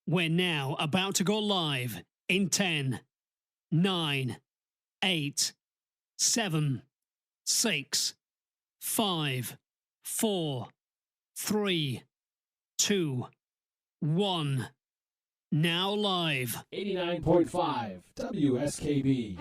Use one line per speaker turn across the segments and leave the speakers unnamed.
We're now about to go live in 10, 9, 8, 7, 6, 5, 4, 3, 2, 1. Now live.
89.5 WSKB.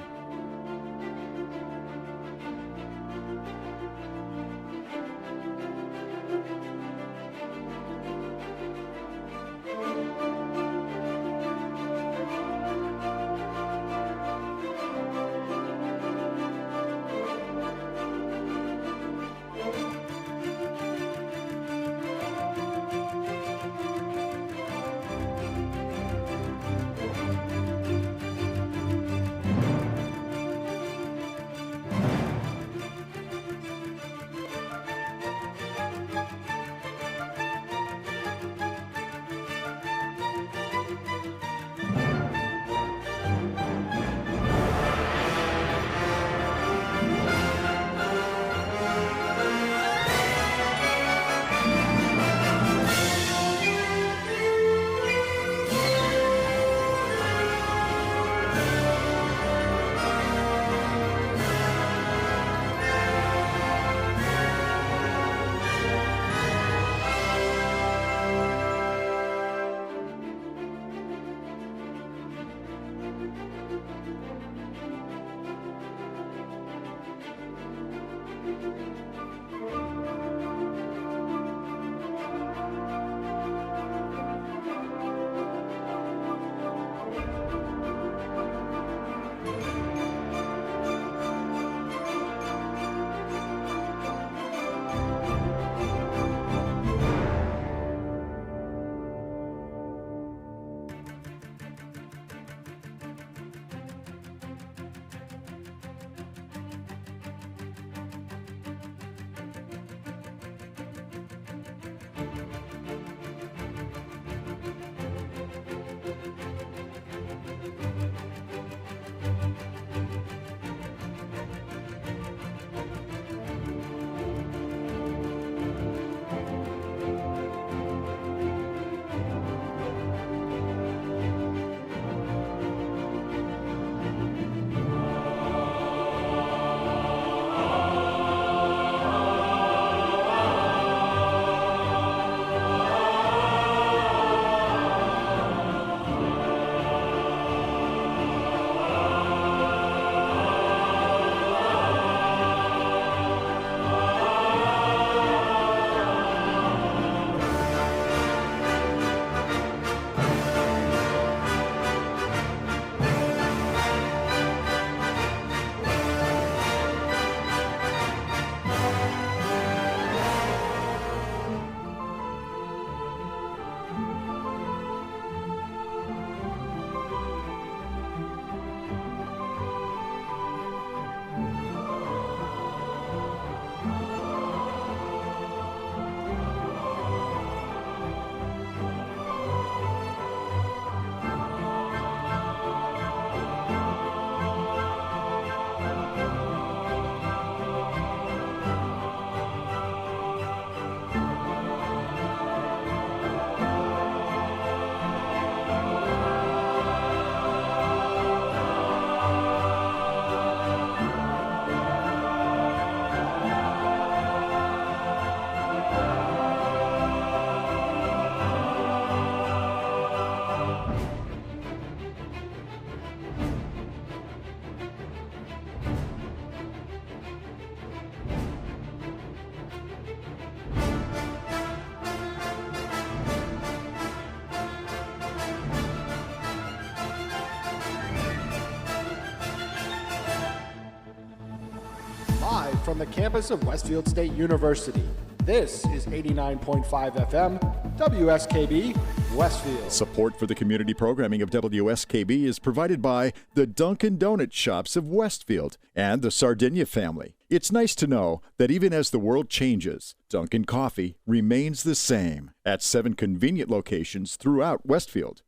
Live from the campus of Westfield State University, this is 89.5 FM, WSKB, Westfield.
Support for the community programming of WSKB is provided by the Dunkin' Donut Shops of Westfield and the Sardinia family. It's nice to know that even as the world changes, Dunkin' Coffee remains the same at 7 convenient locations throughout Westfield.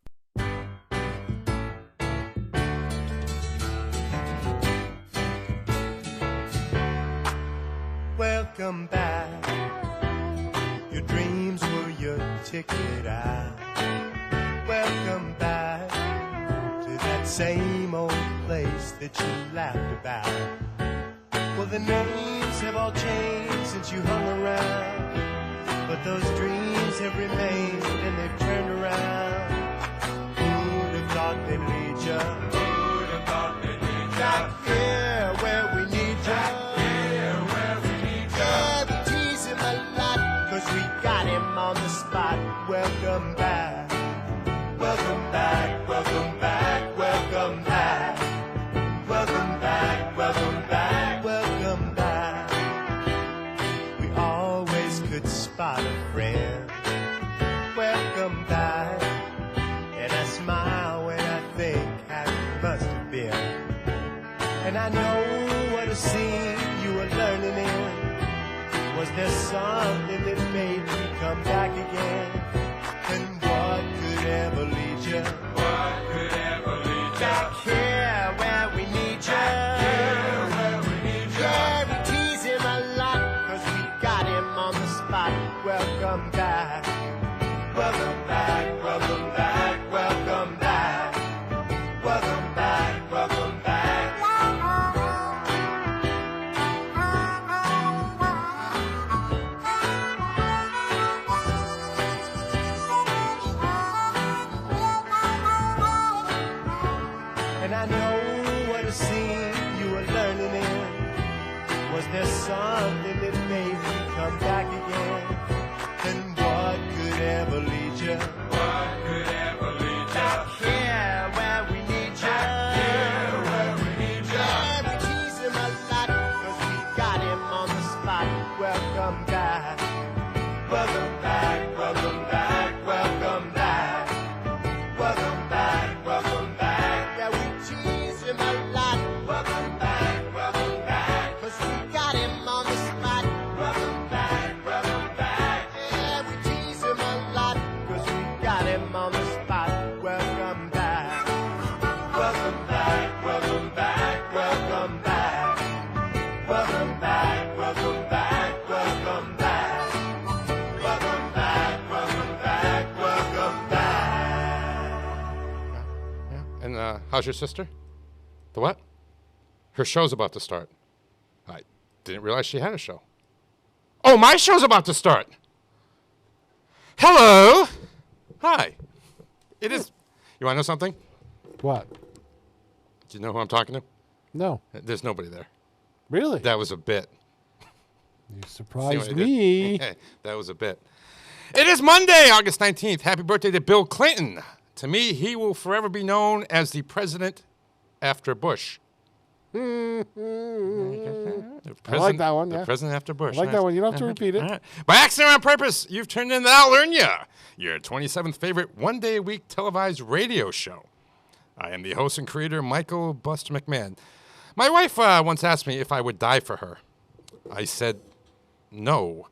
Welcome back. Your dreams were your ticket out. Welcome same old place that you laughed about. Well, the names have all changed since you hung around, but those dreams have remained and they've turned around. Who'd have thought they'd lead ya? Who'd have thought they'd lead ya? Back here where we need ya. Back here where we need ya. Yeah, we tease him a lot, 'cause we got him on the spot. Welcome back. Welcome back, welcome back, welcome back. Welcome back, welcome back, welcome back. We always could spot a friend. Welcome back. And I smile when I think how it must have been. And I know what a scene you were learning in. Was there something that made you come back again? And what could ever lead you? What could ever lead you? Back here where we need you. Back here where we need you. Yeah, we tease him a lot, 'cause we got him on the spot. Welcome back. Welcome back, welcome back, welcome back. Welcome back, welcome back. And I know what a scene you were learning in. Was there something that made you come back again? And what could ever lead you? What could ever lead you? Back here where we need you. Back here where we need you. Yeah, we tease him a lot, 'cause we got him on the spot. Welcome back. Welcome back, welcome back, welcome back. Welcome back, welcome back. Yeah, we tease him a lot. Welcome back, 'cause we got him on the spot. Welcome back, yeah, we tease him a lot, 'cause we got him on the spot. Welcome back, welcome back, welcome back, welcome back. Welcome back, welcome back, welcome back. Welcome back, welcome back, welcome back.
And how's your sister? The what? Her show's about to start. I didn't realize she had a show. Oh, my show's about to start. Hello. Hi. It is. You want to know something?
What?
Do you know who I'm talking to?
No.
There's nobody there.
Really?
That was a bit.
You
See what
surprised
I did?
me.
That was a bit. It is Monday, August 19th. Happy birthday to Bill Clinton. To me, he will forever be known as the president after Bush.
I like that one,
The
yeah.
president after Bush.
I like that one. You don't have to repeat it.
All right. By accident or on purpose, you've turned into I'll Learn Ya, your 27th favorite one-day-a-week televised radio show. I am the host and creator, Michael Buster McMahon. My wife once asked me if I would die for her. I said, no.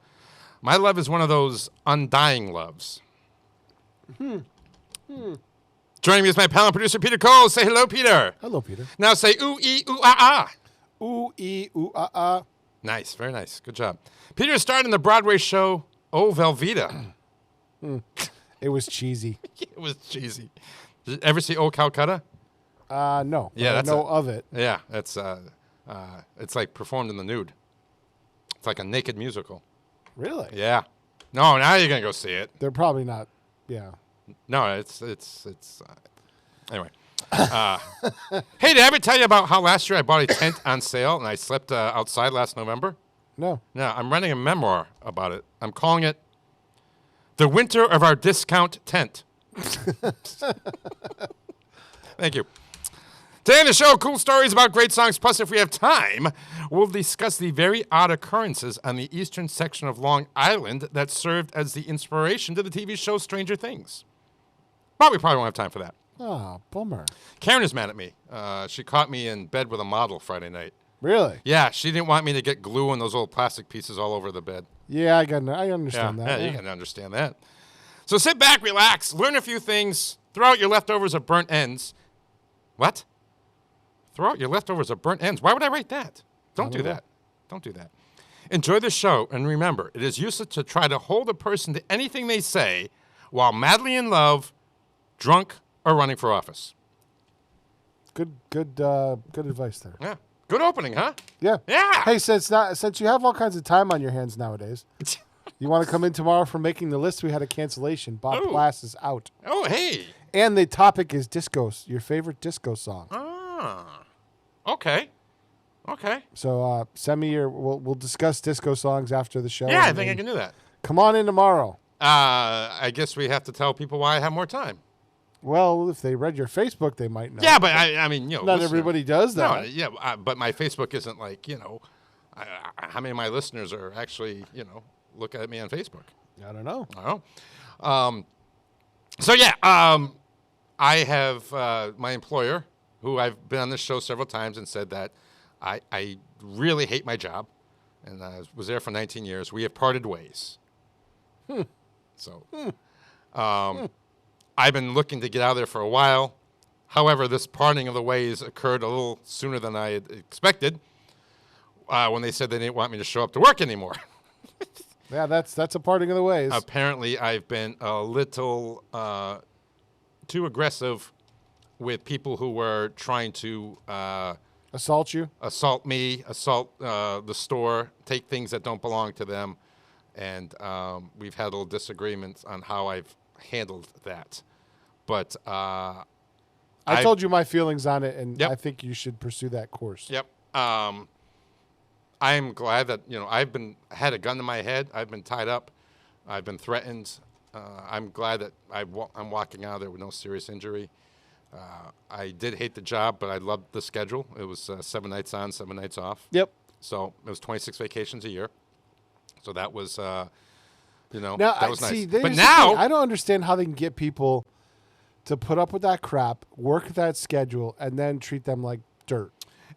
My love is one of those undying loves. Joining me is my pal and producer, Peter Cole. Say hello, Peter.
Hello, Peter.
Now say ooh-ee-ooh-ah-ah.
Ooh-ee-ooh-ah-ah.
Nice, very nice. Good job. Peter starred in the Broadway show Oh Velveeta.
It was cheesy.
It was cheesy. Did you ever see Oh Calcutta?
No.
Yeah,
I
that's
know of it.
Yeah, it's like performed in the nude. It's like a naked musical.
Really?
Yeah. No, now you're gonna go see it.
They're probably not. Yeah.
No, it's anyway. Hey, did I ever tell you about how last year I bought a tent on sale and I slept outside last November?
No.
No, I'm writing a memoir about it. I'm calling it The Winter of Our Discount Tent. Thank you. Today on the show, cool stories about great songs. Plus, if we have time, we'll discuss the very odd occurrences on the eastern section of Long Island that served as the inspiration to the TV show Stranger Things. But we probably won't have time for that.
Oh, bummer.
Karen is mad at me. She caught me in bed with a model Friday night.
Really?
Yeah, she didn't want me to get glue on those little plastic pieces all over the bed.
Yeah, I understand that.
Yeah, you can understand that. So sit back, relax, learn a few things, throw out your leftovers of burnt ends. What? Throw out your leftovers of burnt ends. Why would I write that? Don't do that. Don't do that. Enjoy the show, and remember, it is useless to try to hold a person to anything they say while madly in love, drunk, or running for office.
Good advice there.
Yeah. Good opening, huh?
Yeah.
Yeah.
Hey, since you have all kinds of time on your hands nowadays, you want to come in tomorrow for making the list? We had a cancellation. Bob
Oh.
Plass is out,
Oh, hey.
and the topic is discos. Your favorite disco song.
Ah. Okay. Okay.
So send me your. We'll discuss disco songs after the show.
Yeah, I
and
think I
then
can do that.
Come on in tomorrow.
I guess we have to tell people why I have more time.
Well, if they read your Facebook, they might know.
Yeah, but I mean, you know,
Not
listener-
everybody does that.
No, yeah, but my Facebook isn't like, you know, how many of my listeners are actually, you know, look at me on Facebook?
I don't know.
I don't know. So yeah, I have my employer, who I've been on this show several times, and said that I really hate my job, and I was there for 19 years. We have parted ways. So, I've been looking to get out of there for a while. However, this parting of the ways occurred a little sooner than I had expected when they said they didn't want me to show up to work anymore.
Yeah, that's a parting of the ways.
Apparently, I've been a little too aggressive with people who were trying to
Assault you?
assault me, assault the store, take things that don't belong to them. And we've had little disagreements on how I've handled that. But
I told you my feelings on it, and
Yep.
I think you should pursue that course.
Yep. I'm glad that, you know, had a gun to my head. I've been tied up. I've been threatened. I'm glad that I'm walking out of there with no serious injury. I did hate the job, but I loved the schedule. It was 7 nights on, 7 nights off.
Yep.
So it was 26 vacations a year. So that was, you know,
Now,
that was nice.
see,
But
here's the
now,
thing. I don't understand how they can get people to put up with that crap, work that schedule, and then treat them like dirt.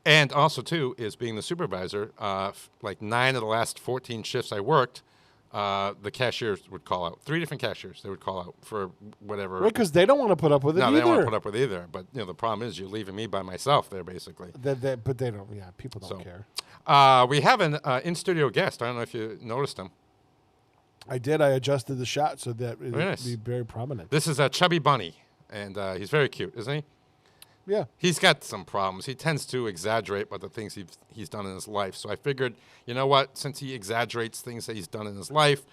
and also too, is being the supervisor, like 9 of the last 14 shifts I worked, the cashiers would call out. 3 different cashiers they would call out for whatever.
Right, because they don't want to put up with it
No,
either.
they don't want to put up with either. But, you know, the problem is you're leaving me by myself there, basically.
But they don't. Yeah, people don't
So,
care.
We have an in-studio guest. I don't know if you noticed him.
I did. I adjusted the shot so that it would
Very nice.
be very prominent.
This is a chubby bunny, and he's very cute, isn't he?
Yeah.
He's got some problems. He tends to exaggerate about the things he's done in his life. So I figured, you know what? Since he exaggerates things that he's done in his life,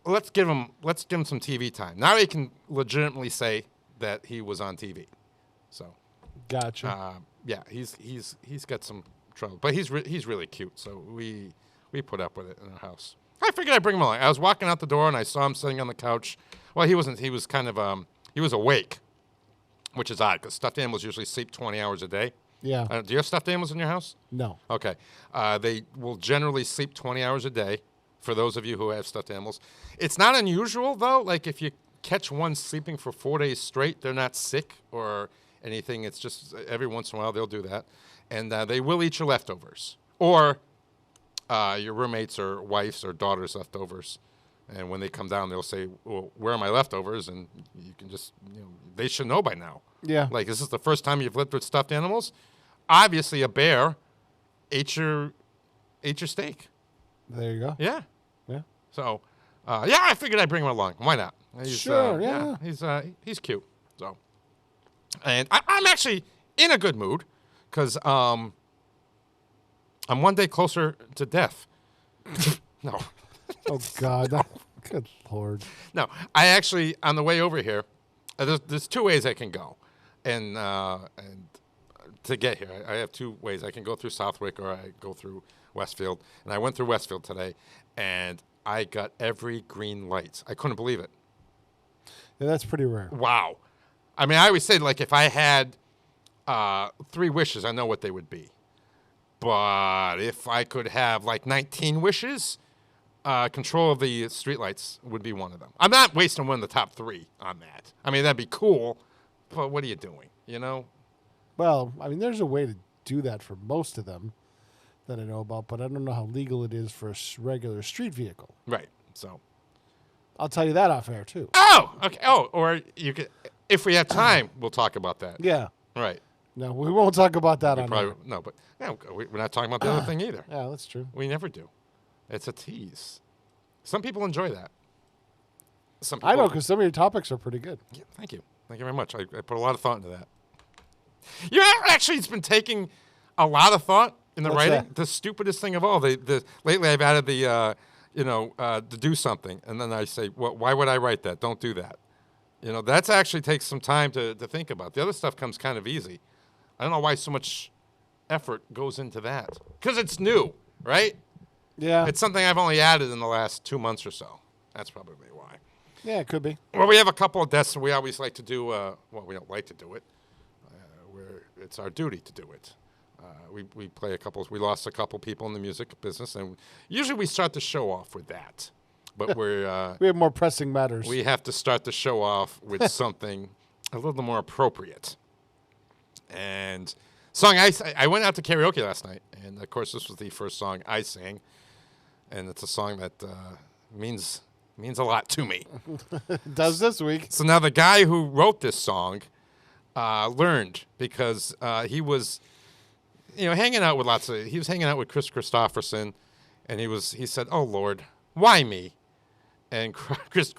let's give him some TV time. Now he can legitimately say that he was on TV. So,
Gotcha.
yeah, he's got some trouble, but he's really cute. So we put up with it in our house. I figured I'd bring him along. I was walking out the door and I saw him sitting on the couch. Well, he wasn't. He was kind of he was awake, which is odd because stuffed animals usually sleep 20 hours a day.
yeah.
Do you have stuffed animals in your house?
No.
Okay. They will generally sleep 20 hours a day, for those of you who have stuffed animals. It's not unusual, though. Like, if you catch one sleeping for 4 days straight, they're not sick or anything. It's just every once in a while they'll do that. And they will eat your leftovers. Or your roommates or wife's or daughter's leftovers. And when they come down, they'll say, well, where are my leftovers? And you can just, you know, they should know by now.
Yeah.
Like, is this the first time you've lived with stuffed animals? Obviously, a bear ate your steak.
There you go.
Yeah.
Yeah.
So, yeah, I figured I'd bring him along. Why not? He's,
Sure, yeah.
He's cute. So, and I'm actually in a good mood because I'm one day closer to death. No.
Oh God. Good Lord.
No, I actually, on the way over here, there's 2 ways I can go, and to get here, I have 2 ways. I can go through Southwick or I go through Westfield, and I went through Westfield today, and I got every green light. I couldn't believe it.
Yeah, that's pretty rare.
Wow. I mean, I always say, like, if I had 3 wishes, I know what they would be. But if I could have, like, 19 wishes, control of the streetlights would be one of them. I'm not wasting one of the top 3 on that. I mean, that'd be cool, but what are you doing, you know?
Well, I mean, there's a way to do that for most of them that I know about, but I don't know how legal it is for a regular street vehicle.
Right, so.
I'll tell you that off air, too.
Oh, okay. Oh, or you could, if we have time, we'll talk about that.
Yeah.
Right.
No, we won't talk about that on
Probably,
air.
no, but yeah, we're not talking about the other thing either.
Yeah, that's true.
We never do. It's a tease. Some people enjoy that. Some
I know,
people-
because some of your topics are pretty good.
Yeah, thank you. Thank you very much. I put a lot of thought into that. You know, actually, it's been taking a lot of thought in the
What's
writing.
that?
The stupidest thing of all. Lately, I've added the, to do something, and then I say, well, why would I write that? Don't do that. You know, that's actually takes some time to think about. The other stuff comes kind of easy. I don't know why so much effort goes into that. Because it's new, right?
Yeah.
It's something I've only added in the last 2 months or so. That's probably why.
Yeah, it could be.
Well, we have a couple of deaths, and we always like to do, we don't like to do it. It's our duty to do it. We play a couple, we lost a couple people in the music business, and usually we start the show off with that. But
We have more pressing matters.
we have to start the show off with something a little more appropriate. And song I went out to karaoke last night, and of course this was the first song I sang, and it's a song that means a lot to me.
Does this week.
So now the guy who wrote this song learned because he was, hanging out with he was hanging out with Chris Christopherson, and he said, "Oh Lord, why me?" And Chris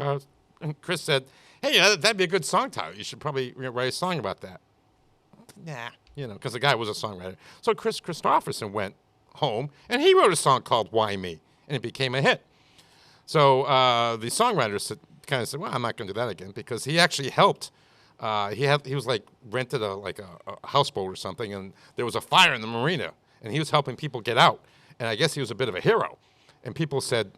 said, "Hey, that'd be a good song title. You should probably write a song about that." Nah, because the guy was a songwriter. So Chris Christopherson went home, and he wrote a song called "Why Me," and it became a hit. So the songwriter kind of said, "Well, I'm not going to do that again," because he actually helped. He was like rented a houseboat or something, and there was a fire in the marina, and he was helping people get out. And I guess he was a bit of a hero. And people said,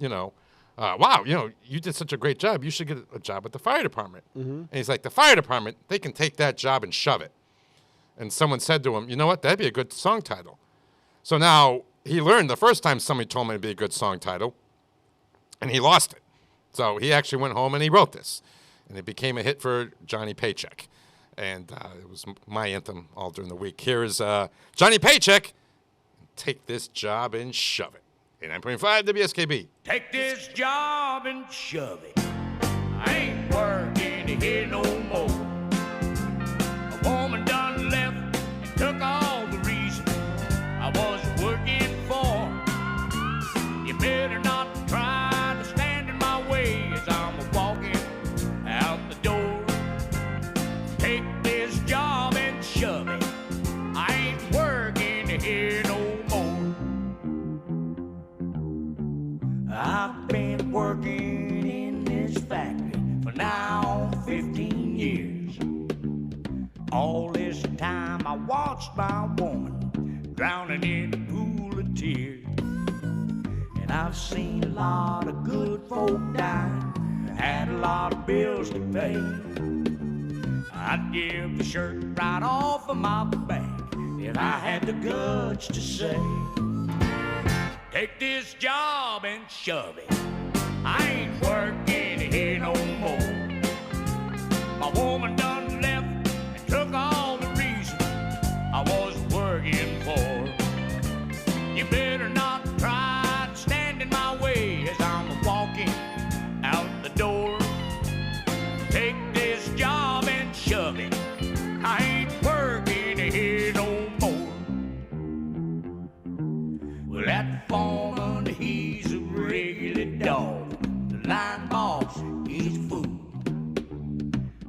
wow, you did such a great job. You should get a job at the fire department. Mm-hmm. And he's like, the fire department, they can take that job and shove it. And someone said to him, you know what, that'd be a good song title. So now he learned the first time somebody told him it'd be a good song title, and he lost it. So he actually went home and he wrote this. And it became a hit for Johnny Paycheck. And it was my anthem all during the week. Here is Johnny Paycheck, Take This Job and Shove It. 89.5 WSKB.
Take this job and shove it. I ain't working here no more. A woman done left and took all the reason I was working for. You better not try to stand in my way as I'm walking out the door. Take this job and shove it. I ain't working here no more. I've been working in this factory for now 15 years. All this time I watched my woman drowning in a pool of tears. And I've seen a lot of good folk die, had a lot of bills to pay. I'd give the shirt right off of my back if I had the guts to say, take this job and shove it. I ain't working here no more. My woman done left and took all the reason I was working for. You better not try to stand in my way as I'm walking out the door. Take this job and shove it. I ain't working here no more. Well, that foreman, he's a regular dog. The line boss, he's a fool.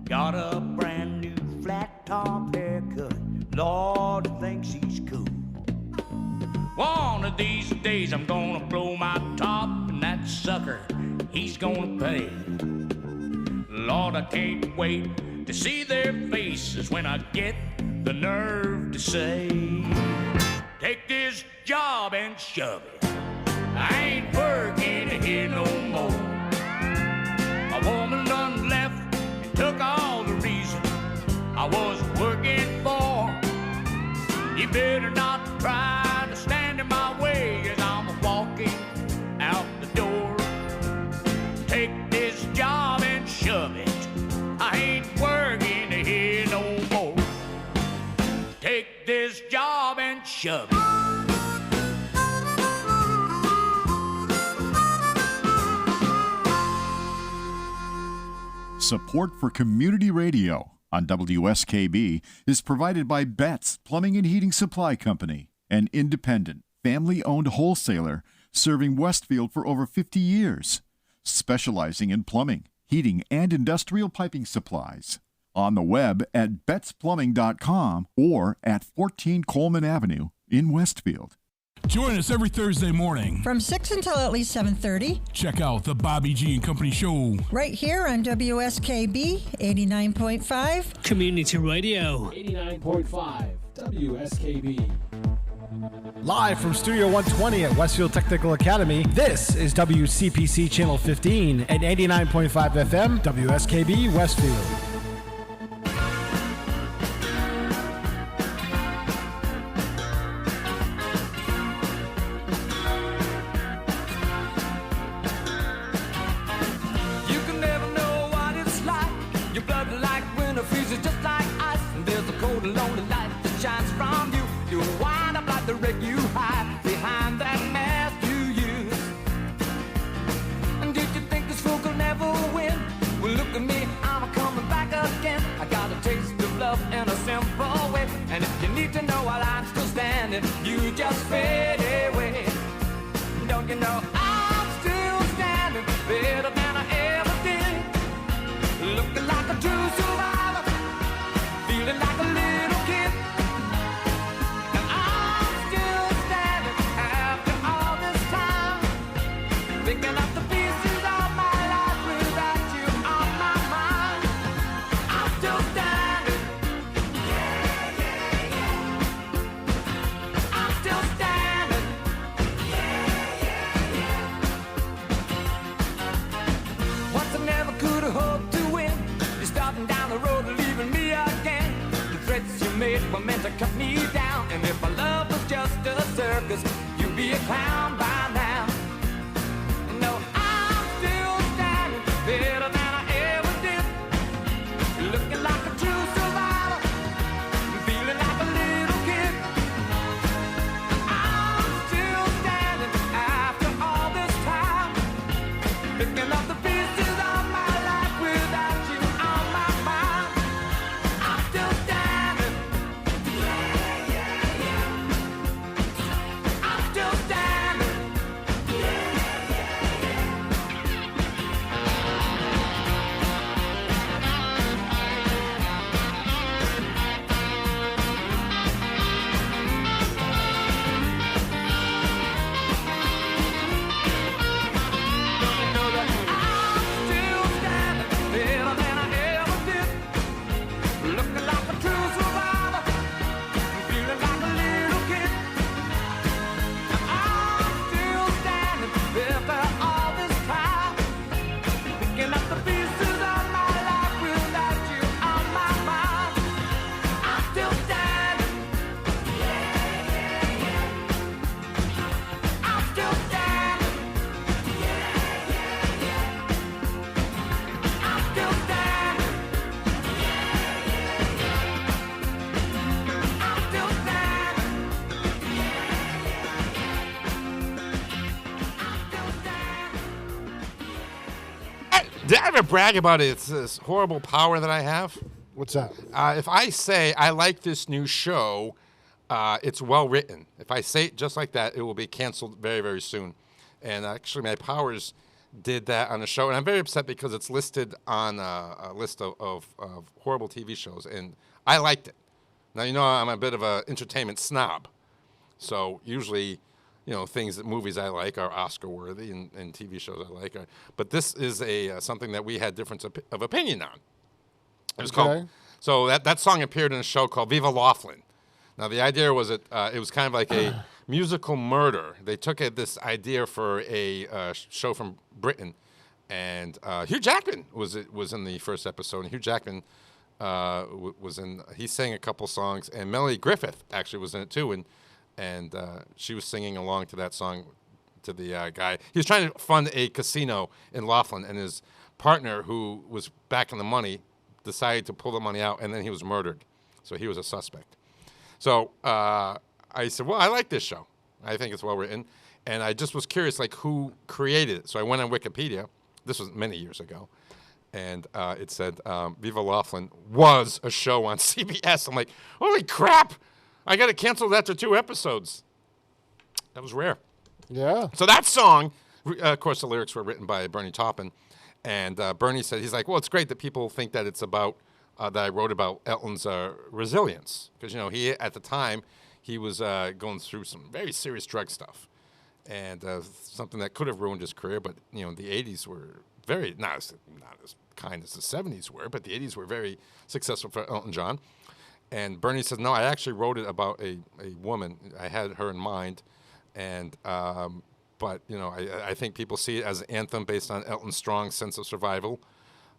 Got a brand new flat top haircut. Lord, thinks he's cool. One of these days I'm gonna blow my top, and that sucker, he's gonna pay. Lord, I can't wait to see their faces when I get the nerve to say, take this job and shove it. I ain't working here no more. A woman done left and took all the reason I was working for. You better not try to stand in my way as I'm walking out the door. Take this job and shove it. I ain't working here no more. Take this job and shove it.
Support for community radio on WSKB is provided by Betts Plumbing and Heating Supply Company, an independent, family-owned wholesaler serving Westfield for over 50 years, specializing in plumbing, heating, and industrial piping supplies. on the web at betsplumbing.com or at 14 Coleman Avenue in Westfield.
Join us every Thursday morning
from 6 until at least 7:30.
Check out the Bobby G and Company Show
right here on WSKB 89.5
Community Radio.
89.5 WSKB.
Live from Studio 120 at Westfield Technical Academy, this is WCPC Channel 15 at 89.5 FM, WSKB Westfield.
You can never know what it's like. Your blood like winter freezes just like ice. And there's a cold and lonely light that shines from you. You wind up like the wreck you hide behind that mask you use. And did you think this fool could never win? Well, look at me, I'm coming back again. I got a taste of love in a simple way. And if you need to know while I'm still standing, you just fade away. Don't you know I'm still standing better than I ever did? Looking like a true survivor, feeling like a little kid. And I'm still standing after all this time, picking up the pieces of my life without you on my mind. I'm still standing. Yeah, yeah, yeah. I'm still standing. Once I never could have hoped to win. You're starting down the road and leaving me again. The threats you made were meant to cut me down. And if our love was just a circus, you'd be a clown by now. No, I'm still standing better than I ever did. Looking like a true survivor, feeling like a little kid. I'm still standing after all this time, picking up the pieces of my life without you on my mind. I'm still standing. Yeah, yeah, yeah. I'm still standing. Yeah, yeah, I'm still standing better than I ever did. Looking like a true survivor, feeling like a little kid. I'm still standing after all this time, picking up the pieces of my life without you on my mind. I'm still standing. Yeah, yeah, yeah. I'm still standing. Yeah, yeah, yeah. I'm still standing. I'm still standing.
Did I ever brag about it? It's this horrible power that I have.
What's that?
If I say I like this new show, it's well written. If I say it just like that, it will be canceled very, very soon. And actually, my powers did that on the show, and I'm very upset because it's listed on a list of horrible TV shows, and I liked it. Now, you know I'm a bit of an entertainment snob, so usually, you know, movies I like are Oscar-worthy, and TV shows I like are. But this is something that we had difference of opinion on. It was called. So that song appeared in a show called Viva Laughlin. Now the idea was it was kind of like a musical murder. They took this idea for a show from Britain, and Hugh Jackman was in the first episode. And Hugh Jackman was in. He sang a couple songs, and Melanie Griffith actually was in it too, and she was singing along to that song to the guy. He was trying to fund a casino in Laughlin, and his partner, who was backing the money, decided to pull the money out, and then he was murdered. So he was a suspect. So I said, well, I like this show. I think it's well written. And I just was curious, like, who created it. So I went on Wikipedia. This was many years ago. And it said, Viva Laughlin was a show on CBS. I'm like, holy crap. I got it canceled after 2 episodes. That was rare.
Yeah.
So that song, of course, the lyrics were written by Bernie Taupin. And Bernie said, he's like, well, it's great that people think that it's about that I wrote about Elton's resilience. Because, he at the time, he was going through some very serious drug stuff. And something that could have ruined his career. But, the 80s were very, not as kind as the 70s were, but the 80s were very successful for Elton John. And Bernie says, no, I actually wrote it about a woman. I had her in mind. And, but, I think people see it as an anthem based on Elton's strong sense of survival.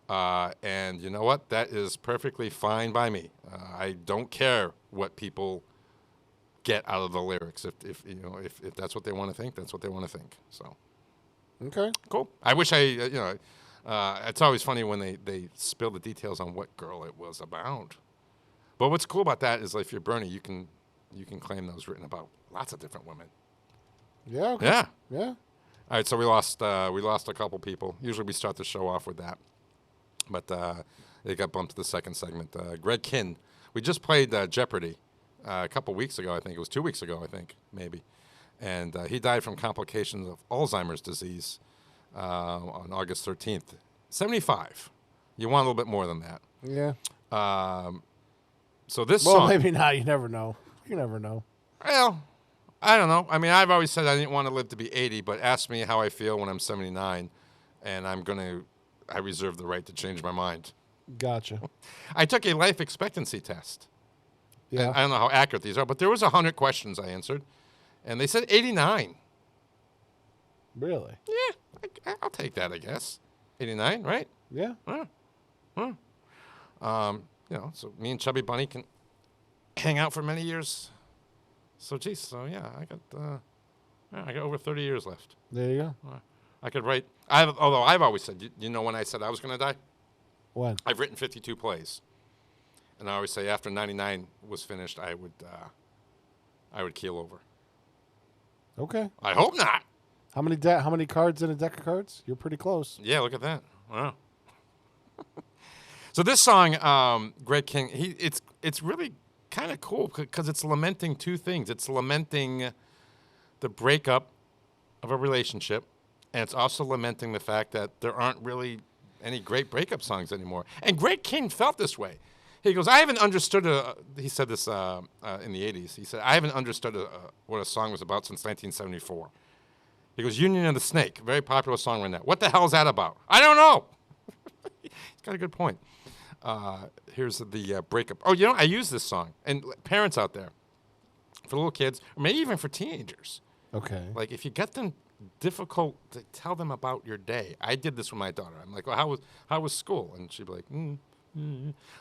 And you know what? That is perfectly fine by me. I don't care what people get out of the lyrics. If that's what they want to think, that's what they want to think. So,
Okay.
cool. I wish it's always funny when they spill the details on what girl it was about. But what's cool about that is, like, if you're Bernie, you can claim that was written about lots of different women.
Yeah. Okay.
Yeah.
Yeah.
All right, so we lost a couple people. Usually we start the show off with that, but it got bumped to the second segment. Greg Kinn, we just played Jeopardy a couple weeks ago. I think it was 2 weeks ago. I think maybe, and he died from complications of Alzheimer's disease on August 13th, 75. You want a little bit more than that.
Yeah.
So this
Well,
song,
maybe not. You never know. You never know.
well, I don't know. I mean, I've always said I didn't want to live to be 80, but ask me how I feel when I'm 79, and I reserve the right to change my mind.
Gotcha.
I took a life expectancy test.
Yeah.
And I don't know how accurate these are, but there was 100 questions I answered, and they said 89.
Really?
Yeah, I'll take that, I guess. 89, right?
Yeah.
So me and Chubby Bunny can hang out for many years. So, geez, I got over 30 years left.
There you go.
I could write. Although I've always said, when I said I was going to die,
When?
I've written 52 plays, and I always say after 99 was finished, I would keel over.
Okay.
I hope not.
How many cards in a deck of cards? You're pretty close.
Yeah, look at that. Wow. So this song, Greg King, it's really kind of cool because it's lamenting two things. It's lamenting the breakup of a relationship, and it's also lamenting the fact that there aren't really any great breakup songs anymore. And Greg King felt this way. He goes, I haven't understood, he said this in the 80s. He said, I haven't understood what a song was about since 1974. He goes, Union of the Snake, very popular song right now. What the hell is that about? I don't know. He's got a good point. Here's the breakup. Oh, I use this song. And parents out there, for little kids, or maybe even for teenagers.
Okay.
Like, if you get them difficult to tell them about your day. I did this with my daughter. I'm like, well, how was school? And she'd be like,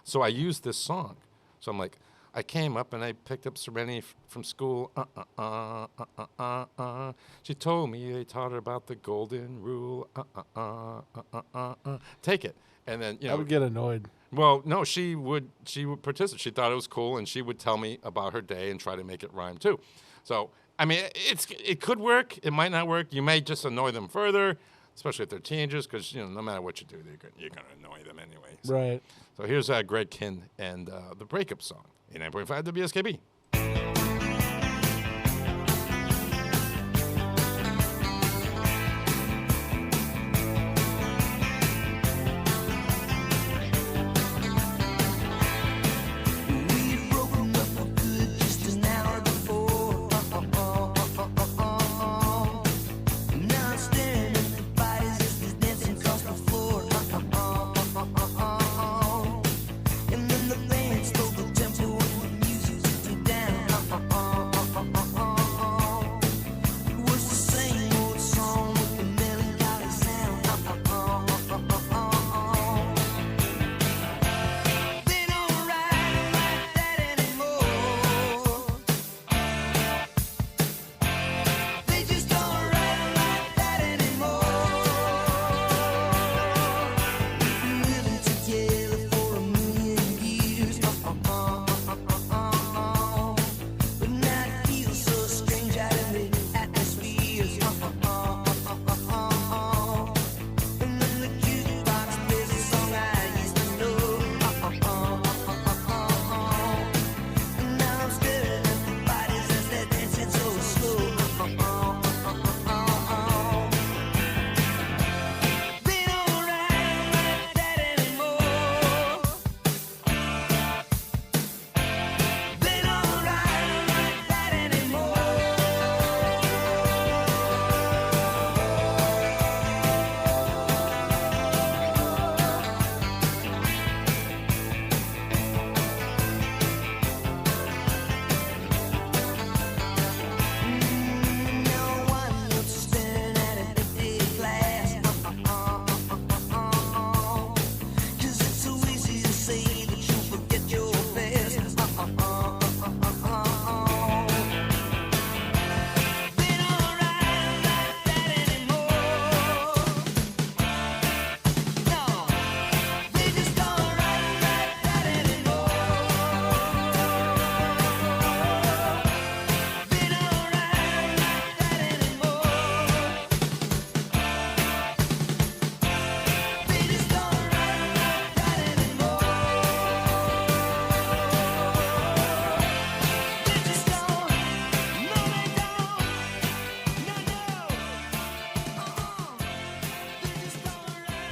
So I used this song. So I'm like, I came up and I picked up Serenity from school. She told me they taught her about the golden rule. Take it. And then,
I would get annoyed.
Well, no, she would participate. She thought it was cool, and she would tell me about her day and try to make it rhyme too. So, I mean, it could work. It might not work. You may just annoy them further, especially if they're teenagers, because no matter what you do, you're going to annoy them anyway. So.
Right.
So here's Greg Kinn and the breakup song, 89.5 WSKB.
And then the band stole the tempo and the music to dance.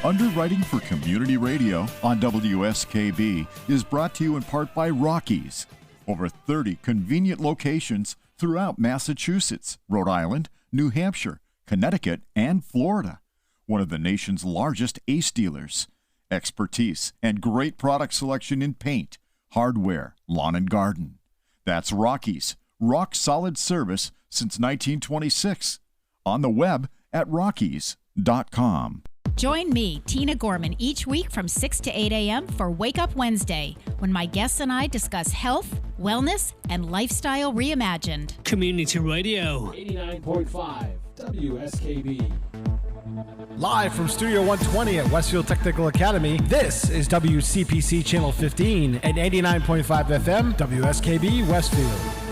Underwriting for Community Radio on WSKB is brought to you in part by Rockies. Over 30 convenient locations throughout Massachusetts, Rhode Island, New Hampshire, Connecticut, and Florida. One of the nation's largest ACE dealers. Expertise and great product selection in paint, hardware, lawn and garden. That's Rockies. Rock solid service since 1926. On the web at rockies.com.
Join me, Tina Gorman, each week from 6 to 8 a.m. for Wake Up Wednesday, when my guests and I discuss health, wellness, and lifestyle reimagined.
Community Radio.
89.5 WSKB.
Live from Studio 120 at Westfield Technical Academy, this is WCPC Channel 15 and 89.5 FM, WSKB Westfield.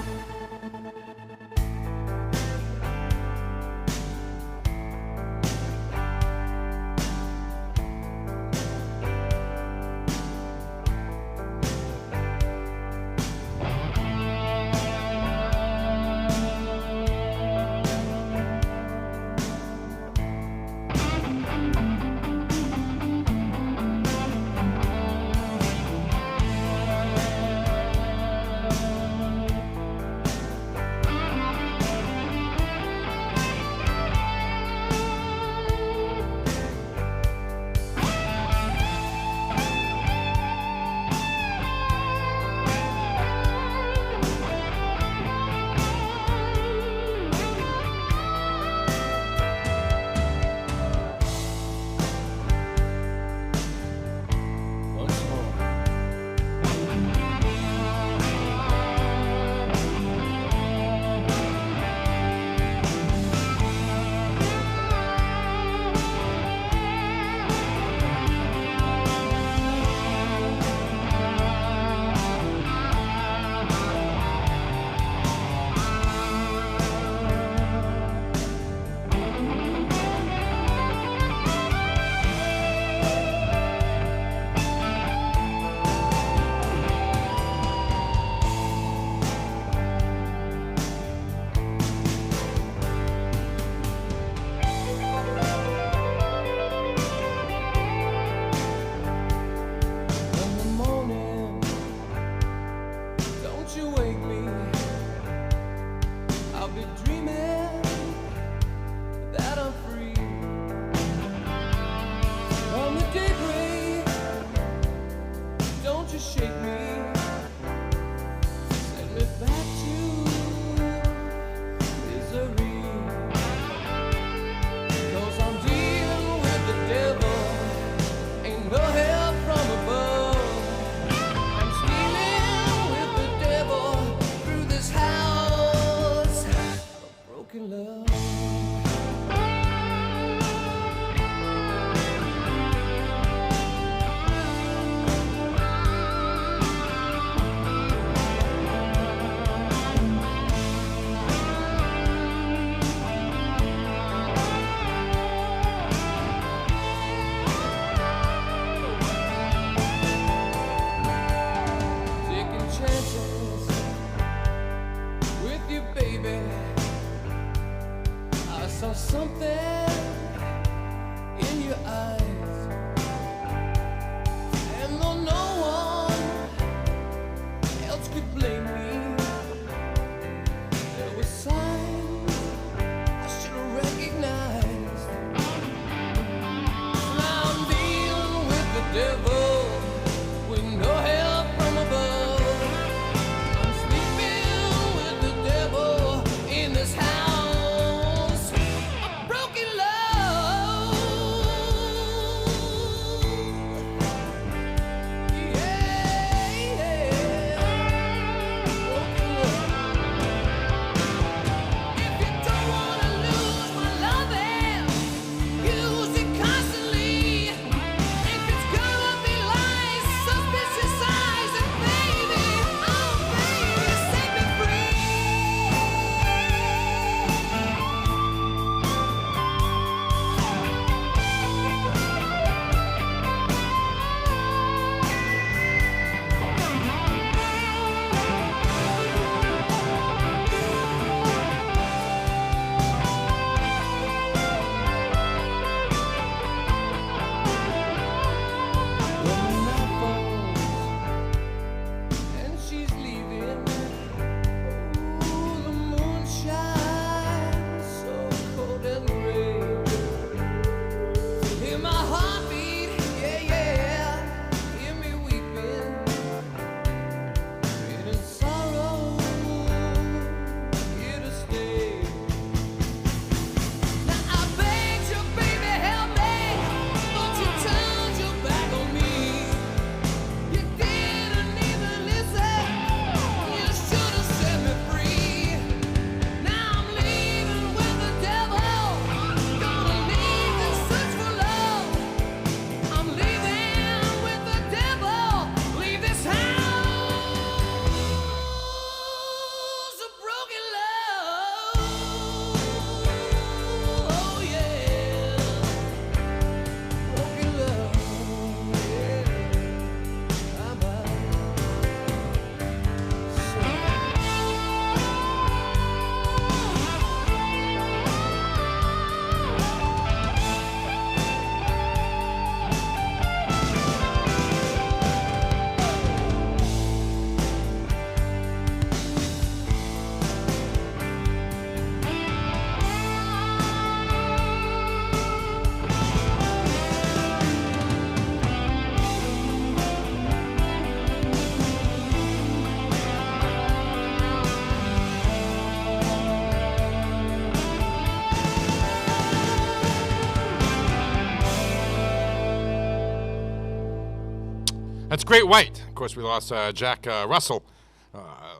That's Great White. Of course, we lost Jack Russell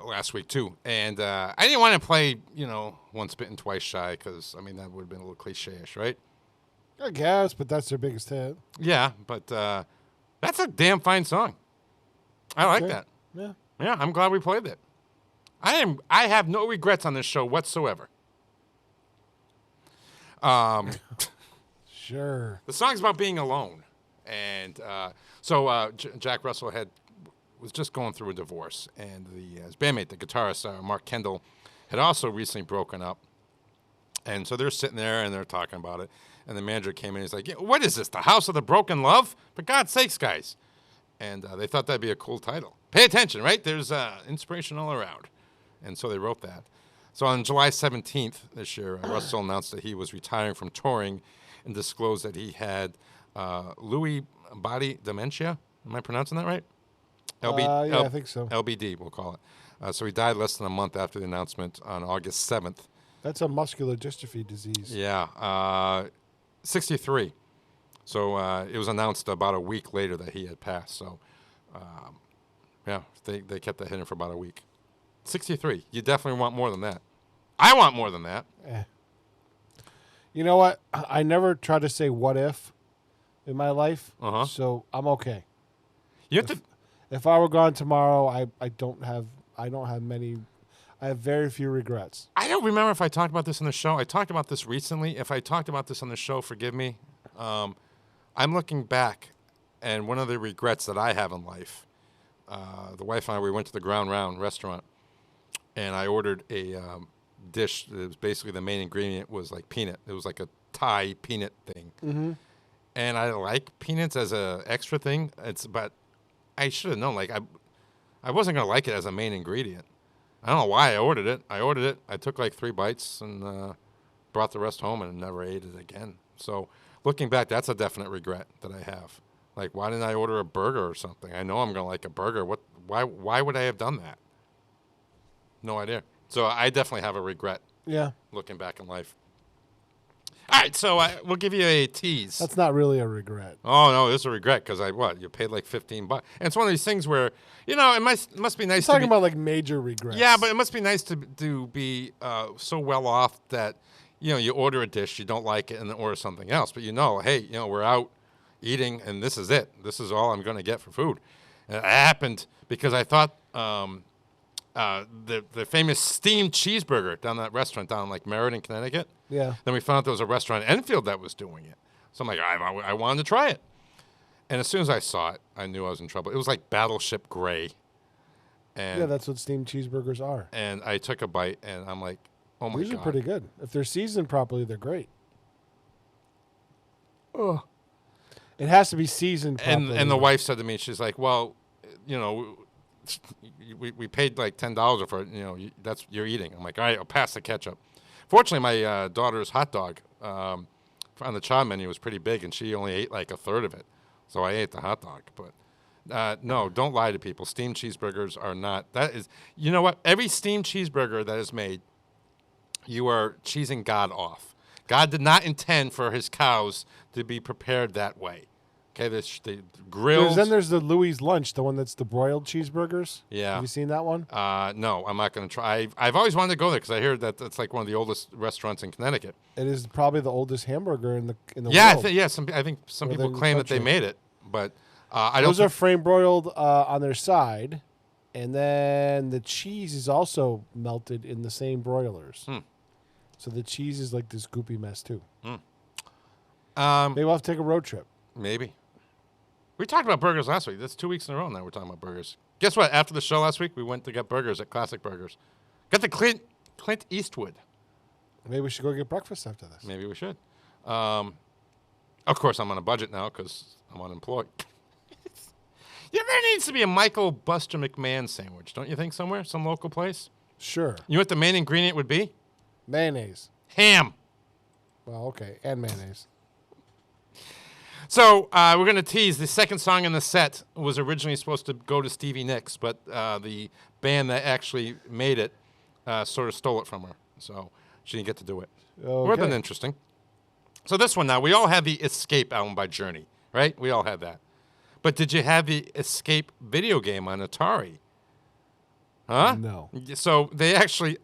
last week, too. And I didn't want to play, Once Bitten, Twice Shy, because, that would have been a little cliche-ish, right?
I guess, but that's their biggest hit.
Yeah, but that's a damn fine song. I like that.
Yeah.
Yeah, I'm glad we played it. I have no regrets on this show whatsoever.
Sure.
The song's about being alone. And so Jack Russell was just going through a divorce, and his bandmate, the guitarist Mark Kendall, had also recently broken up. And so they're sitting there and they're talking about it, and the manager came in and he's like, "What is this? The House of the Broken Love? For God's sakes, guys!" And they thought that'd be a cool title. Pay attention, right? There's inspiration all around, and so they wrote that. So on July 17th this year, Russell announced that he was retiring from touring, and disclosed that he had Lewy body dementia. Am I pronouncing that right?
Yeah, I think so.
LBD, we'll call it. So he died less than a month after the announcement on August 7th.
That's a muscular dystrophy disease.
Yeah, 63. So it was announced about a week later that he had passed. So, they kept that hidden for about a week. 63. You definitely want more than that. I want more than that.
You know what? I never try to say what if in my life, so I'm okay. If I were gone tomorrow, I don't have many. I have very few regrets.
I don't remember if I talked about this on the show. I talked about this recently. If I talked about this on the show, forgive me. I'm looking back, and one of the regrets that I have in life, the wife and I, we went to the Ground Round restaurant, and I ordered a dish. It was basically the main ingredient was like peanut. It was like a Thai peanut thing.
Mm-hmm.
And I like peanuts as a extra thing. But I should have known. Like I wasn't gonna like it as a main ingredient. I don't know why I ordered it. I took like 3 bites and brought the rest home and never ate it again. So looking back, that's a definite regret that I have. Like, why didn't I order a burger or something? I know I'm gonna like a burger. Why would I have done that? No idea. So I definitely have a regret.
Yeah.
Looking back in life. All right, so we'll give you a tease.
That's not really a regret.
Oh no, this is a regret because you paid like $15, and it's one of these things where it must be nice.
Talking about like major regrets.
Yeah, but it must be nice to be so well off that you order a dish, you don't like it, and then order something else. But hey, we're out eating, and this is it. This is all I'm going to get for food. And it happened because I thought the famous steamed cheeseburger down that restaurant down in like Meriden, Connecticut.
Yeah.
Then we found out there was a restaurant in Enfield that was doing it. So I'm like, I wanted to try it. And as soon as I saw it, I knew I was in trouble. It was like Battleship Gray. And
yeah, that's what steamed cheeseburgers are.
And I took a bite, and I'm like, oh my God.
These are pretty good. If they're seasoned properly, they're great. Oh. It has to be seasoned properly.
And the wife said to me, she's like, well, we paid like $10 for it. That's you're eating. I'm like, all right, I'll pass the ketchup. Fortunately, my daughter's hot dog on the child menu was pretty big, and she only ate like a third of it. So I ate the hot dog. But no, don't lie to people. Steamed cheeseburgers are not. That is, you know what? Every steamed cheeseburger that is made, you are cheesing God off. God did not intend for his cows to be prepared that way. Okay, the grilled.
Then there's the Louis Lunch, the one that's the broiled cheeseburgers.
Yeah.
Have you seen that one?
No, I'm not going to try. I've always wanted to go there because I hear that it's like one of the oldest restaurants in Connecticut.
It is probably the oldest hamburger in the world.
Yeah, I think some people claim that they made it, but I don't.
Those are frame broiled on their side, and then the cheese is also melted in the same broilers. So the cheese is like this goopy mess too. Maybe we'll have to take a road trip.
Maybe. We talked about burgers last week. That's 2 weeks in a row now we're talking about burgers. Guess what? After the show last week, we went to get burgers at Classic Burgers. Got the Clint Eastwood.
Maybe we should go get breakfast after this.
Maybe we should. Of course, I'm on a budget now because I'm unemployed. Yeah, there needs to be a Michael Buster McMahon sandwich, don't you think, somewhere? Some local place?
Sure.
You know what the main ingredient would be?
Mayonnaise.
Ham.
Well, okay. And mayonnaise.
So we're going to tease. The second song in the set was originally supposed to go to Stevie Nicks, but the band that actually made it sort of stole it from her. So she didn't get to do it.
Okay.
Would have been interesting. So this one now, we all have the Escape album by Journey, right? We all have that. But did you have the Escape video game on Atari? Huh?
No.
So they actually,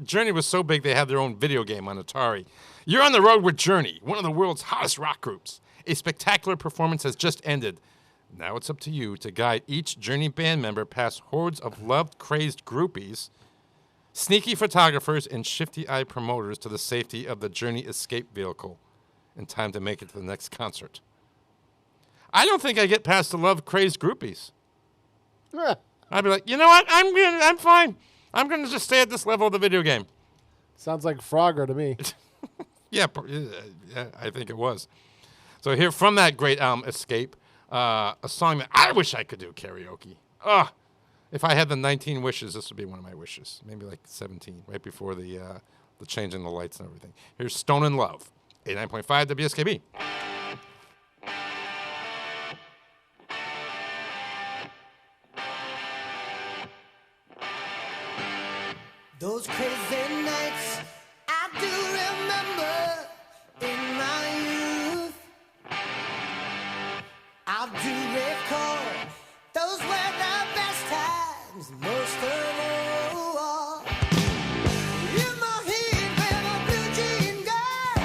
Journey was so big they had their own video game on Atari. You're on the road with Journey, one of the world's hottest rock groups. A spectacular performance has just ended. Now it's up to you to guide each Journey band member past hordes of love-crazed groupies, sneaky photographers, and shifty-eyed promoters to the safety of the Journey Escape vehicle in time to make it to the next concert. I don't think I get past the love-crazed groupies. I'd be like, you know what? I'm fine. I'm going to just stay at this level of the video game.
Sounds like Frogger to me.
Yeah, I think it was. So here from that great album, Escape, a song that I wish I could do karaoke. If I had the 19 wishes, this would be one of my wishes. Maybe like 17, right before the changing the lights and everything. Here's Stone in Love, 89.5 WSKB.
Those crazy nights I do remember in my youth. I do recall those were the best times, most of all. In my head with a blue jean girl,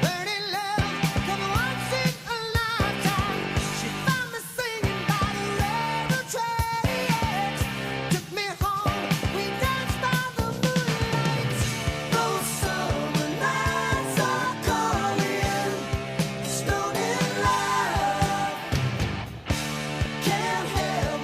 burning love, come once in a lifetime. She found me singing by the railroad tracks, took me home, we danced by the moonlight. Those summer nights are calling, stoned in love. Can't help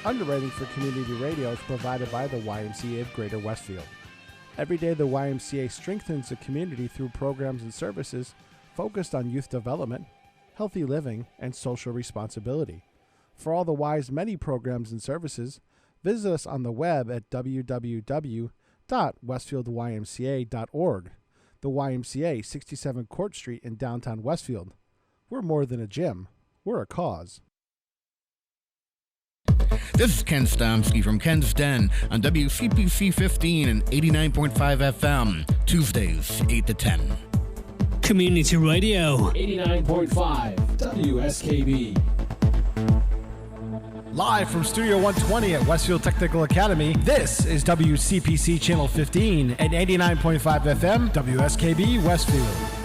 Underwriting for community radio is provided by the YMCA of Greater Westfield. Every day, the YMCA strengthens the community through programs and services focused on youth development, healthy living, and social responsibility. For all the Y's many programs and services, visit us on the web at www.westfieldymca.org. The YMCA, 67 Court Street in downtown Westfield. We're more than a gym. We're a cause.
This is Ken Stomsky from Ken's Den on WCPC 15 and 89.5 FM, Tuesdays, 8 to 10.
Community Radio.
89.5 WSKB.
Live from Studio 120 at Westfield Technical Academy, this is WCPC Channel 15 and 89.5 FM, WSKB Westfield.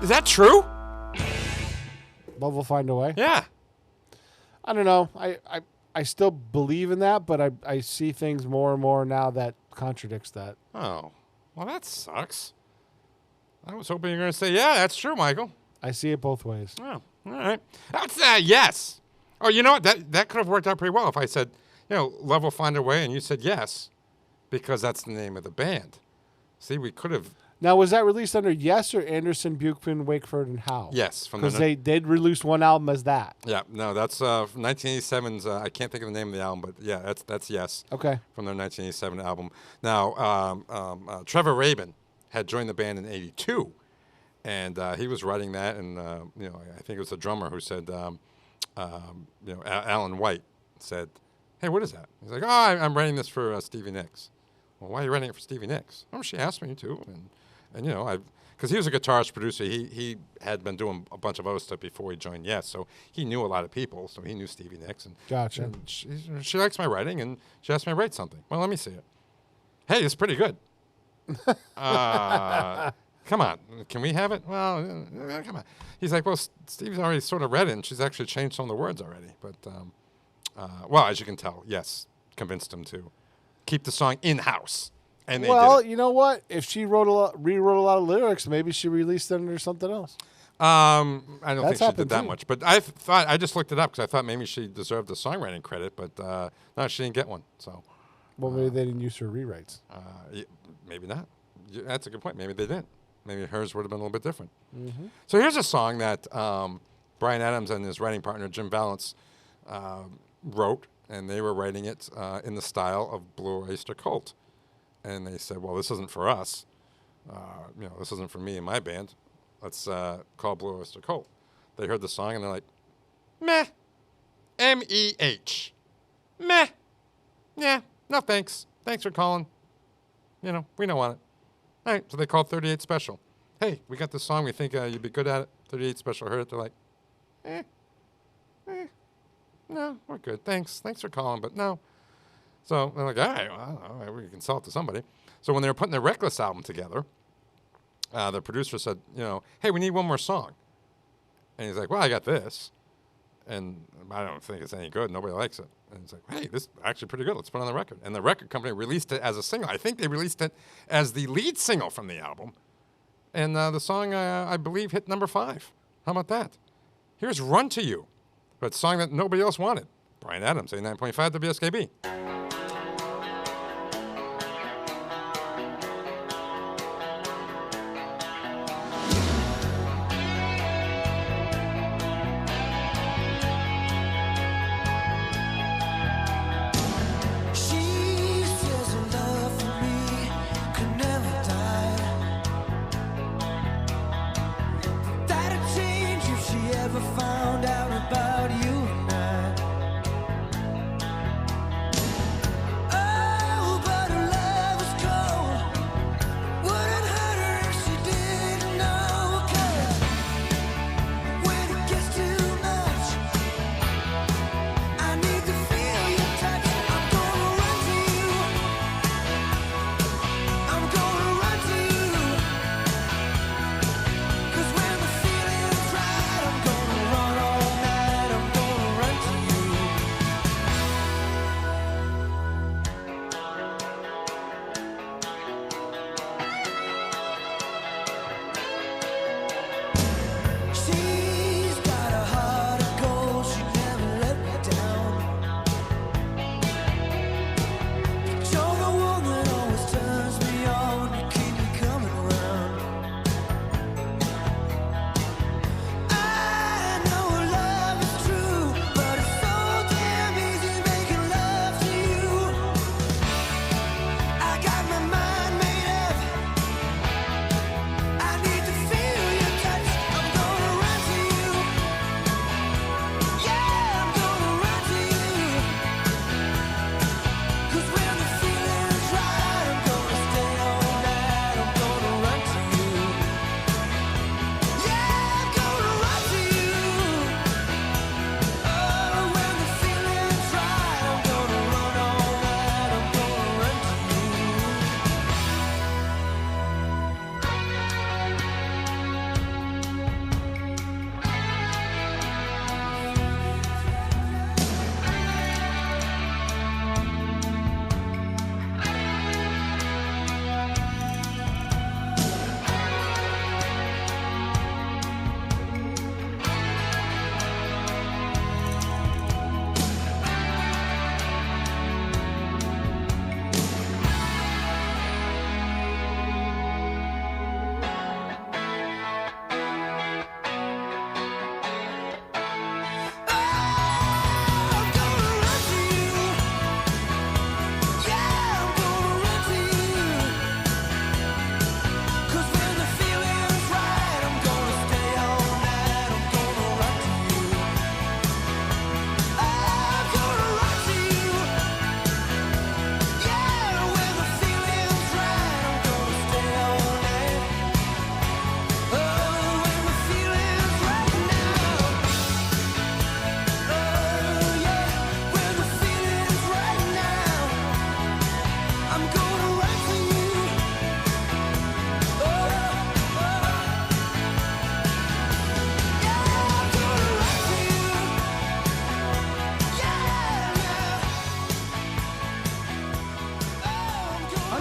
Is that true?
Love will find a way.
Yeah.
I don't know. I still believe in that, but I see things more and more now that contradicts that.
Oh, well, that sucks. I was hoping you were going to say, yeah, that's true, Michael.
I see it both ways.
Oh, all right. That's yes. Oh, you know what? That could have worked out pretty well if I said, Love will find a way, and you said yes, because that's the name of the band. See, we could have.
Now, was that released under Yes or Anderson, Buchman, Wakeford, and Howe?
Yes.
Because they did release one album as that.
Yeah, no, that's 1987's, I can't think of the name of the album, but yeah, that's Yes.
Okay.
From their 1987 album. Now, Trevor Rabin had joined the band in 82, and he was writing that, and, I think it was the drummer who said, Alan White said, hey, what is that? He's like, I'm writing this for Stevie Nicks. Well, why are you writing it for Stevie Nicks? Oh, she asked me to, and because he was a guitarist producer, he had been doing a bunch of other stuff before he joined Yes, so he knew a lot of people, so he knew Stevie Nicks. And,
gotcha.
And she likes my writing, and she asked me to write something. Well, let me see it. Hey, it's pretty good. Come on, can we have it? Well, come on. He's like, well, Steve's already sort of read it, and she's actually changed some of the words already. But, well, as you can tell, Yes convinced him to keep the song in-house. And they did it.
You know what? If she rewrote a lot of lyrics, maybe she released it under something else.
I don't think she did that much. But I just looked it up because I thought maybe she deserved the songwriting credit, but no, she didn't get one. So,
well, maybe they didn't use her rewrites.
Maybe not. That's a good point. Maybe they didn't. Maybe hers would have been a little bit different.
Mm-hmm.
So here's a song that Bryan Adams and his writing partner Jim Valance wrote, and they were writing it in the style of Blue Oyster Cult. And they said, well, this isn't for us. This isn't for me and my band. Let's call Blue Oyster Cult. They heard the song, and they're like, meh. M-E-H. Meh. Yeah, no thanks. Thanks for calling. We don't want it. All right, so they called 38 Special. Hey, we got this song. We think you'd be good at it. 38 Special heard it. They're like, no, we're good. Thanks for calling, but no. So they're like, all right, we can sell it to somebody. So when they were putting the Reckless album together, the producer said, hey, we need one more song. And he's like, well, I got this. And I don't think it's any good. Nobody likes it. And he's like, hey, this is actually pretty good. Let's put it on the record. And the record company released it as a single. I think they released it as the lead single from the album. And the song, I believe, hit number 5. How about that? Here's Run to You, but a song that nobody else wanted. Bryan Adams, 89.5 WSKB.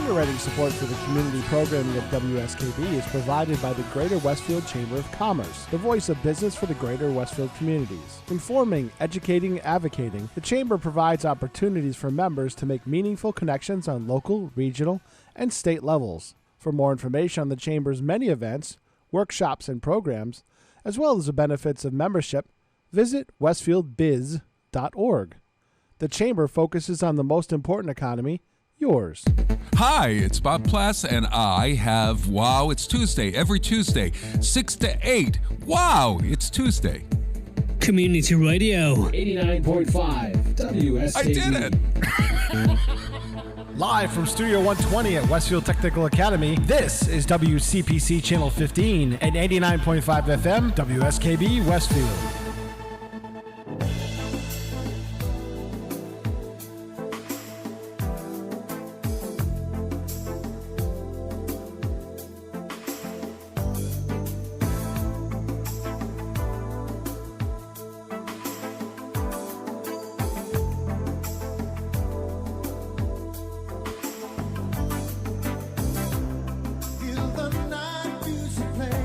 Underwriting support for the community programming of WSKB is provided by the Greater Westfield Chamber of Commerce, the voice of business for the Greater Westfield communities. Informing, educating, advocating, the Chamber provides opportunities for members to make meaningful connections on local, regional, and state levels. For more information on the Chamber's many events, workshops, and programs, as well as the benefits of membership, visit westfieldbiz.org. The Chamber focuses on the most important economy, yours.
Hi, it's Bob Plass, and I have Wow, It's Tuesday, every Tuesday, 6 to 8. Wow, it's Tuesday.
Community Radio.
89.5 WSKB.
I did it!
Live from Studio 120 at Westfield Technical Academy, this is WCPC Channel 15 and 89.5 FM, WSKB Westfield.
Feel the night music playing.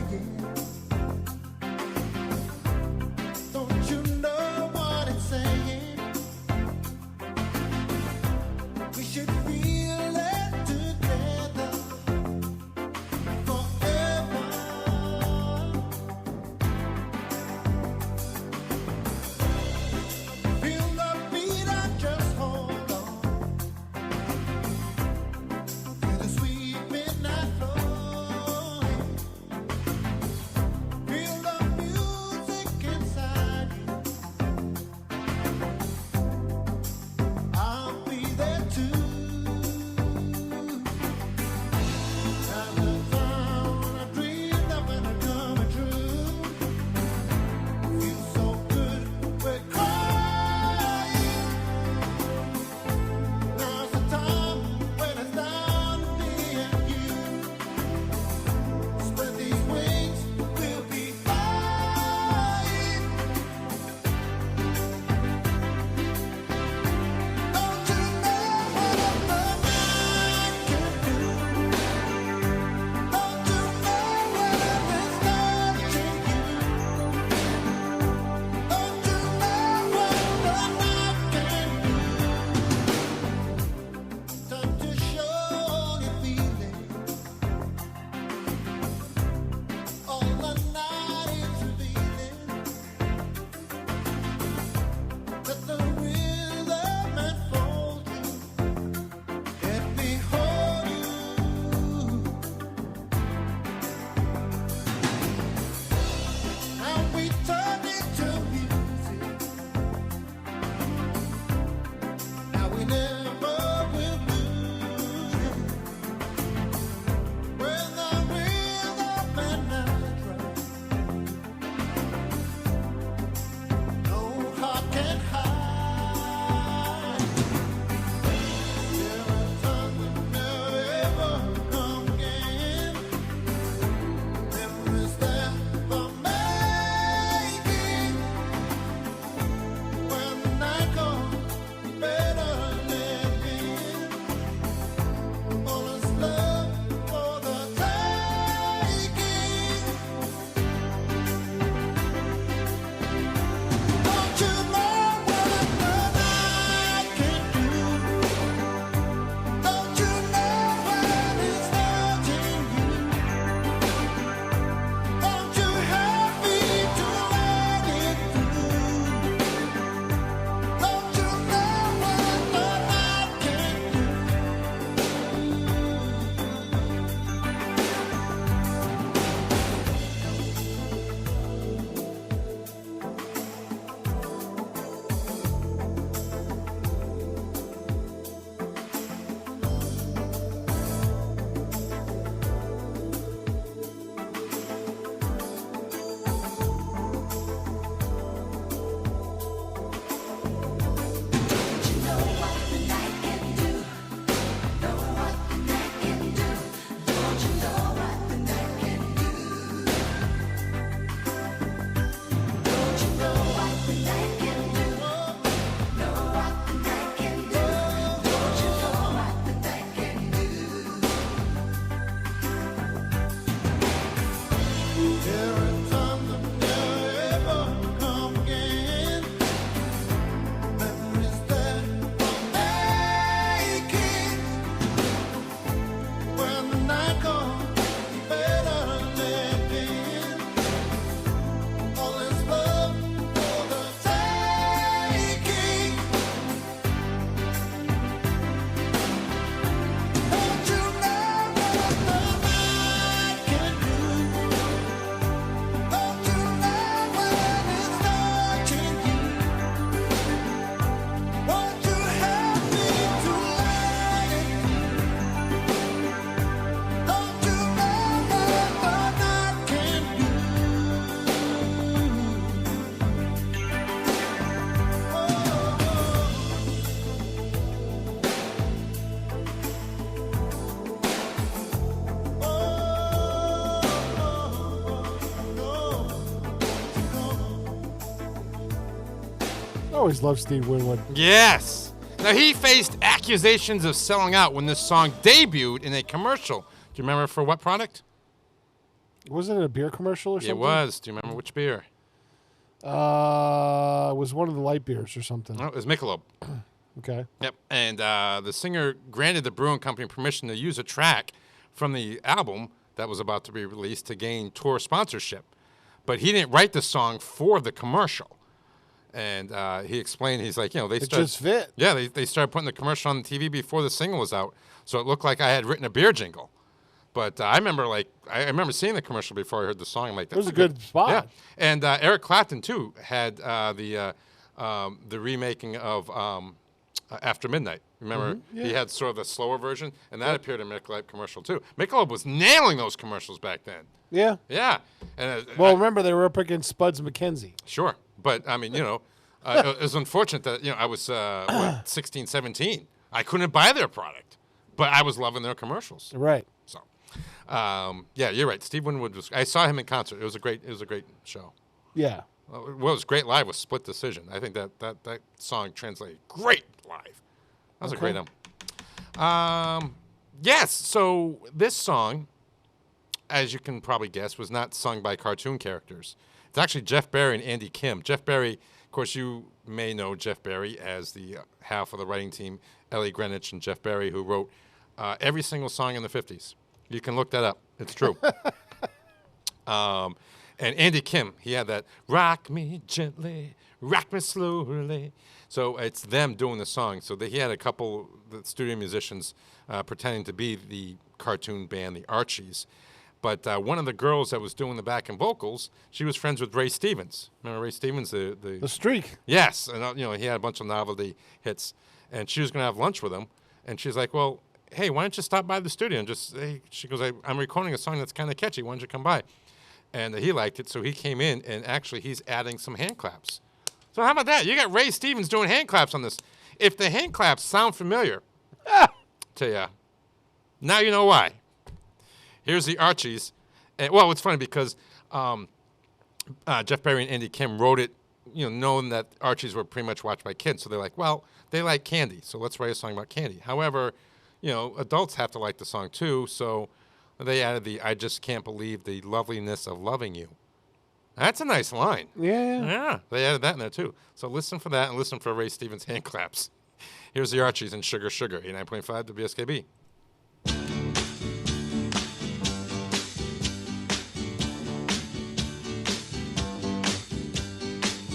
I always loved Steve Winwood.
Yes. Now, he faced accusations of selling out when this song debuted in a commercial. Do you remember for what product?
Wasn't it a beer commercial or something?
It was. Do you remember which beer?
It was one of the light beers or something.
No, it was Michelob.
Okay.
Yep. And the singer granted the brewing company permission to use a track from the album that was about to be released to gain tour sponsorship. But he didn't write the song for the commercial. And he explained, he's like, they started,
just fit.
Yeah, they started putting the commercial on the TV before the single was out. So it looked like I had written a beer jingle. But I remember seeing the commercial before I heard the song. I'm like, that's
it was a good spot.
Yeah. And Eric Clapton, too, had the remaking of After Midnight. Remember?
Mm-hmm. Yeah.
He had sort of the slower version, and that appeared in Michelob commercial, too. Michelob was nailing those commercials back then.
Yeah.
Yeah. And
remember, they were up against Spuds McKenzie.
Sure. But, I mean, it was unfortunate that, I was 16, 17. I couldn't buy their product, but I was loving their commercials.
Right.
So, yeah, you're right. Steve Winwood I saw him in concert. It was a great show.
Yeah.
What was great live was Split Decision. I think that song translated great live. That was a great album. Yes, so this song, as you can probably guess, was not sung by cartoon characters. It's actually Jeff Barry and Andy Kim. Jeff Barry, of course, you may know Jeff Barry as the half of the writing team, Ellie Greenwich and Jeff Barry, who wrote every single song in the 50s. You can look that up. It's true. And Andy Kim, he had that, rock me gently, rock me slowly. So it's them doing the song. So he had a couple the studio musicians pretending to be the cartoon band, the Archies. But one of the girls that was doing the backing vocals, she was friends with Ray Stevens. Remember Ray Stevens? The
Streak.
Yes. And, he had a bunch of novelty hits. And she was going to have lunch with him. And she's like, well, hey, why don't you stop by the studio and just, hey, she goes, I'm recording a song that's kind of catchy. Why don't you come by? And he liked it, so he came in, and actually he's adding some hand claps. So how about that? You got Ray Stevens doing hand claps on this. If the hand claps sound familiar to you, now you know why. Here's the Archies. And, well, it's funny because Jeff Barry and Andy Kim wrote it, knowing that Archies were pretty much watched by kids. So they're like, well, they like candy, so let's write a song about candy. However, adults have to like the song too, so they added the I just can't believe the loveliness of loving you. That's a nice line.
Yeah.
Yeah, they added that in there too. So listen for that and listen for Ray Stevens' hand claps. Here's the Archies and Sugar Sugar, 89.5 WSKB.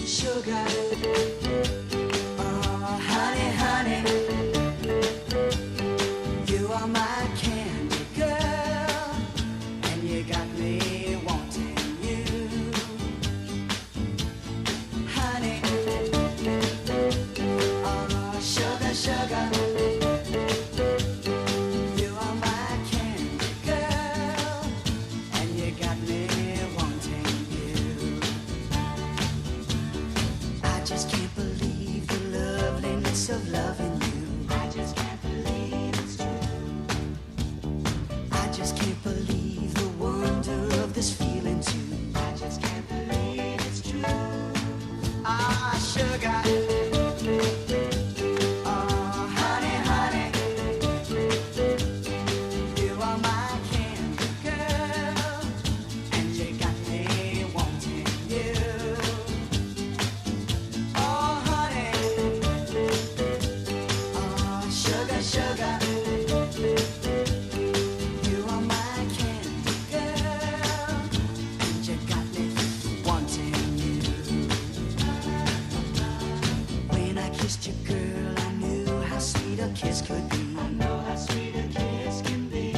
Sugar, oh honey, honey, you are my candy girl, and you got me wanting you, honey, oh sugar, sugar, you are my candy girl, and you got me wanting you. I just can't believe the loveliness of loving you. I just can't believe it's true. I just can't believe the wonder of this feeling too. I just can't believe it's true. Ah, sugar. Oh, honey, honey. You are my candy girl, and you got me wanting you. Oh, honey, oh, sugar, sugar, you are my candy girl, and you got me wanting you. When I kissed you, girl, I knew how sweet a kiss could be. I know how sweet a kiss can be.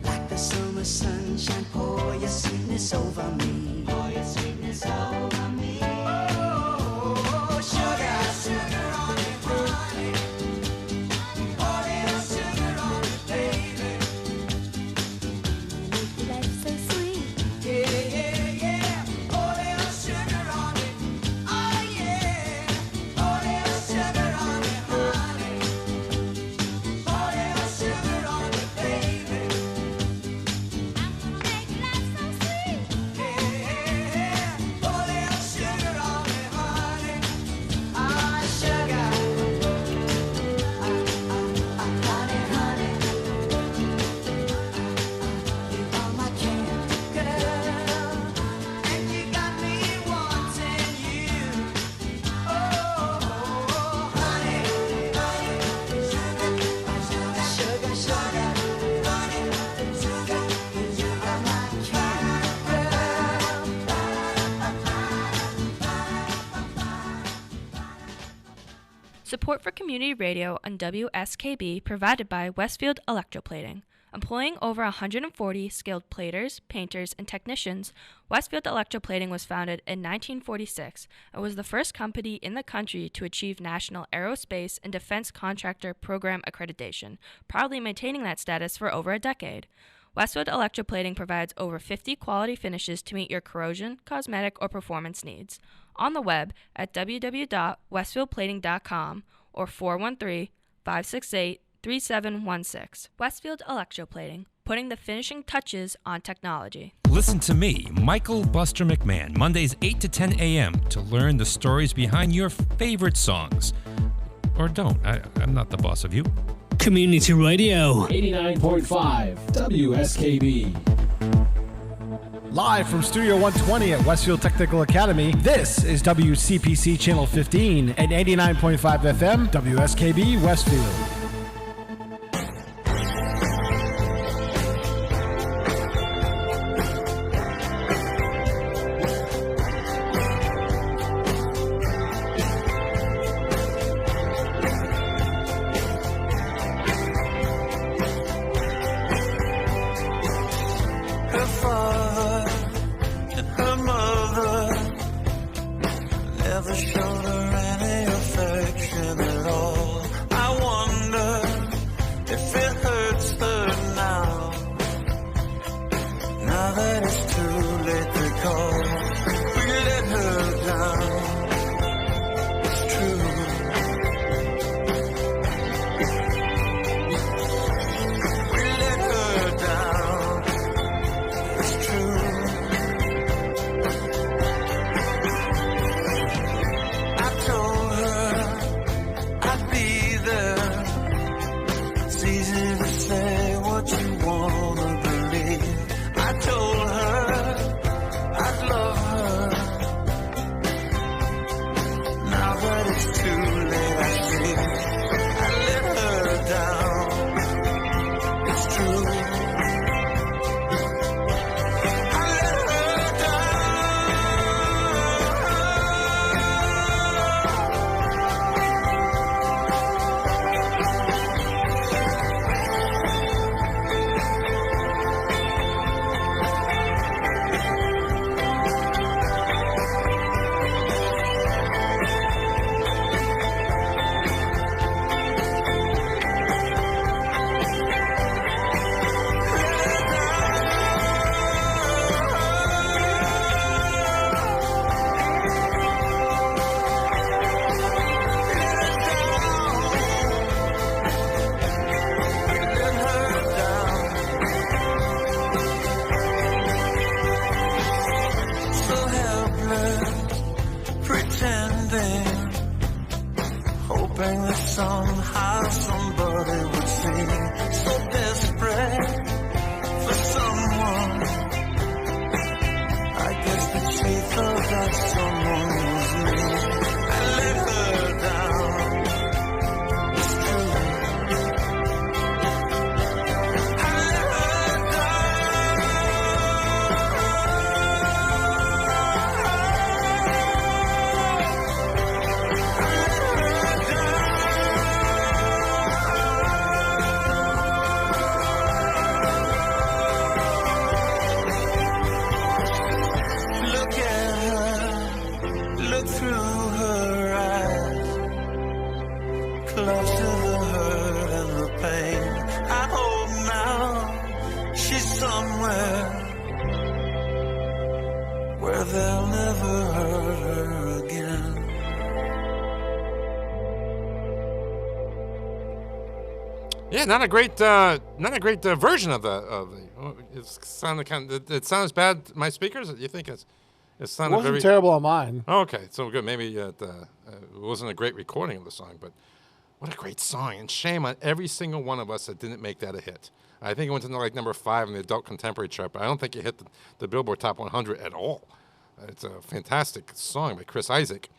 Like the summer sunshine, pour your sweetness over me. Pour your sweetness over me. Oh, sugar, sugar on me, honey. Pour little sugar on me, baby. Life's so sweet. Yeah, yeah, yeah. Pour little sugar on me. Oh, yeah. Pour little sugar on me, honey.
Support for community radio on WSKB provided by Westfield Electroplating. Employing over 140 skilled platers, painters, and technicians, Westfield Electroplating was founded in 1946 and was the first company in the country to achieve National Aerospace and Defense Contractor Program accreditation, proudly maintaining that status for over a decade. Westfield Electroplating provides over 50 quality finishes to meet your corrosion, cosmetic, or performance needs. On the web at www.westfieldplating.com or 413-568-3716. Westfield Electroplating, putting the finishing touches on technology.
Listen to me, Michael Buster McMahon, Mondays 8 to 10 a.m. to learn the stories behind your favorite songs. Or don't. I'm not the boss of you.
Community Radio.
89.5 WSKB.
Live from Studio 120 at Westfield Technical Academy, this is WCPC Channel 15 and 89.5 FM, WSKB Westfield.
Yeah, not a great version of the. It sounded it sounds bad. My speakers. You think it sounded
wasn't
very
terrible on mine.
Oh, okay, so good. Maybe it wasn't a great recording of the song, but what a great song! And shame on every single one of us that didn't make that a hit. I think it went to like number 5 in the adult contemporary chart, but I don't think it hit the Billboard Top 100 at all. It's a fantastic song by Chris Isaak.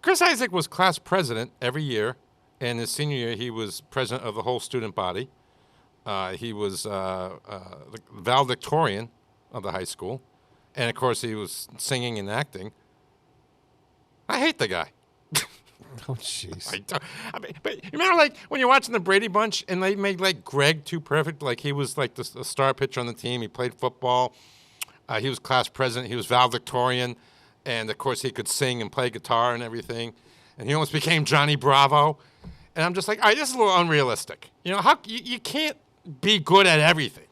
Chris Isaak was class president every year. In his senior year, he was president of the whole student body. He was the valedictorian of the high school. And, of course, he was singing and acting. I hate the guy.
Oh, jeez.
I mean, but you remember, like, when you're watching the Brady Bunch and they made, like, Greg too perfect? Like, he was, like, the star pitcher on the team. He played football. He was class president. He was valedictorian. And, of course, he could sing and play guitar and everything. And he almost became Johnny Bravo. And I'm just like, all right, this is a little unrealistic. You know, you can't be good at everything.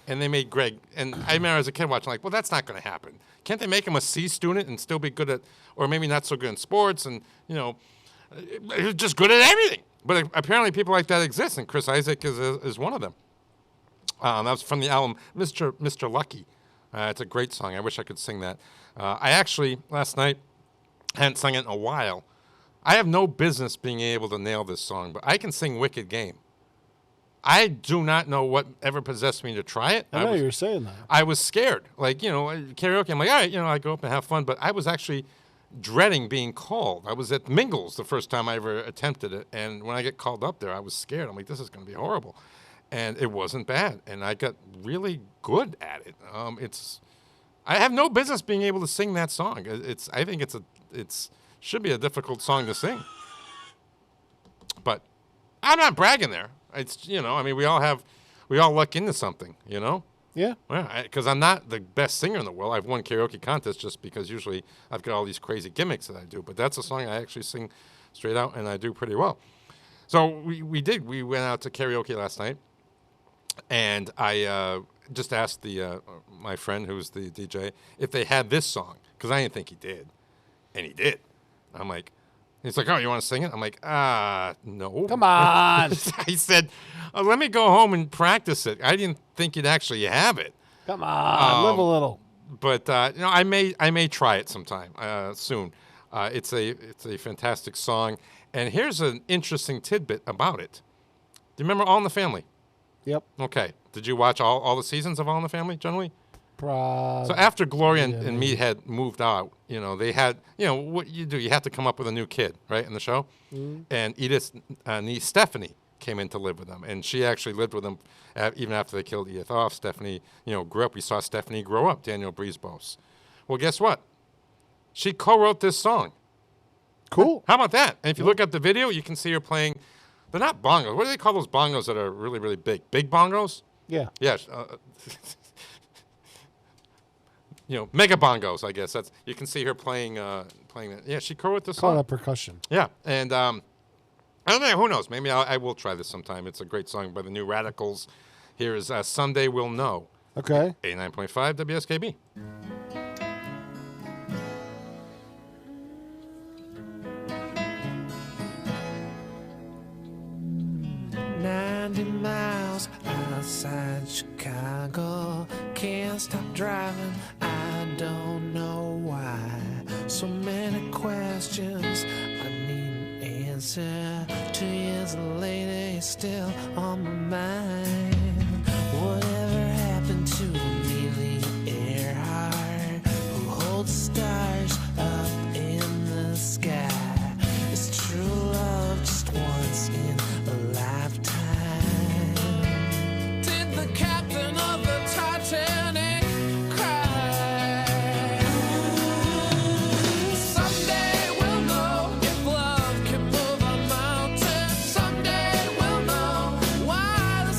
And they made Greg. And I remember as a kid watching, like, well, that's not going to happen. Can't they make him a C student and still be good at, or maybe not so good in sports and, you know, just good at everything. But apparently people like that exist, and Chris Isaak is one of them. That was from the album Mr. Lucky. It's a great song. I wish I could sing that. I actually, last night, hadn't sung it in a while. I have no business being able to nail this song, but I can sing Wicked Game. I do not know what ever possessed me to try it.
I know you were saying that.
I was scared. Like, you know, karaoke, I'm like, all right, you know, I go up and have fun, but I was actually dreading being called. I was at Mingles the first time I ever attempted it, and when I get called up there, I was scared. I'm like, this is going to be horrible. And it wasn't bad, and I got really good at it. I have no business being able to sing that song. I think it's should be a difficult song to sing. But I'm not bragging there. It's, you know, I mean, we all luck into something, you know?
Yeah.
Because I'm not the best singer in the world. I've won karaoke contests just because usually I've got all these crazy gimmicks that I do. But that's a song I actually sing straight out, and I do pretty well. So we went out to karaoke last night, and I just asked my friend who's the DJ if they had this song, because I didn't think he did, and he did. I'm like, he's like, oh, you want to sing it? I'm like, no.
Come on.
I said, let me go home and practice it. I didn't think you'd actually have it.
Come on, live a little.
But you know, I may try it sometime soon. It's a fantastic song, and here's an interesting tidbit about it. Do you remember All in the Family?
Yep.
Okay. Did you watch all the seasons of All in the Family generally?
So
after Gloria and Meathead moved out, you know, they had, you know, what you do, you have to come up with a new kid, right, in the show?
Mm-hmm.
And Edith's niece, Stephanie, came in to live with them. And she actually lived with them even after they killed Edith off. Stephanie, you know, grew up. We saw Stephanie grow up, Daniel Breezebos. Well, guess what? She co-wrote this song.
Cool.
How about that? And if you look at the video, you can see her playing, they're not bongos. What do they call those bongos that are really, really big? Big bongos?
Yeah.
Yeah. You know, mega bongos, I guess. You can see her playing that. Yeah, she co-wrote this song.
Call that percussion.
Yeah, and I don't know, who knows? Maybe I will try this sometime. It's a great song by the New Radicals. Here is Someday We'll Know.
Okay.
89.5 WSKB.
90 miles outside Chicago. Can't stop driving, I don't know why. So many questions, I need an answer. 2 years later, it's still on my mind. Whatever happened to Amelia Earhart, who holds stars up in the sky? It's true love just once in a lifetime. Did the captain of the Titanic cry? Someday we'll know if love can move a mountain. Someday we'll know why the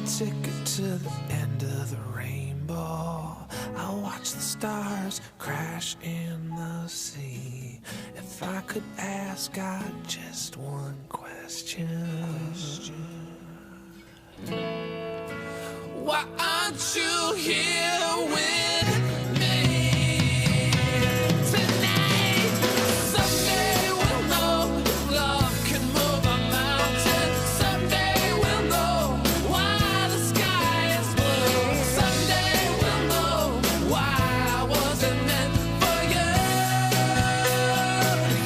ticket to the end of the rainbow. I'll watch the stars crash in the sea. If I could ask God just one question. Why aren't you here with me tonight? Someday we'll know if love can move a mountain. Someday we'll know why the sky is blue. Someday we'll know why I wasn't meant for you.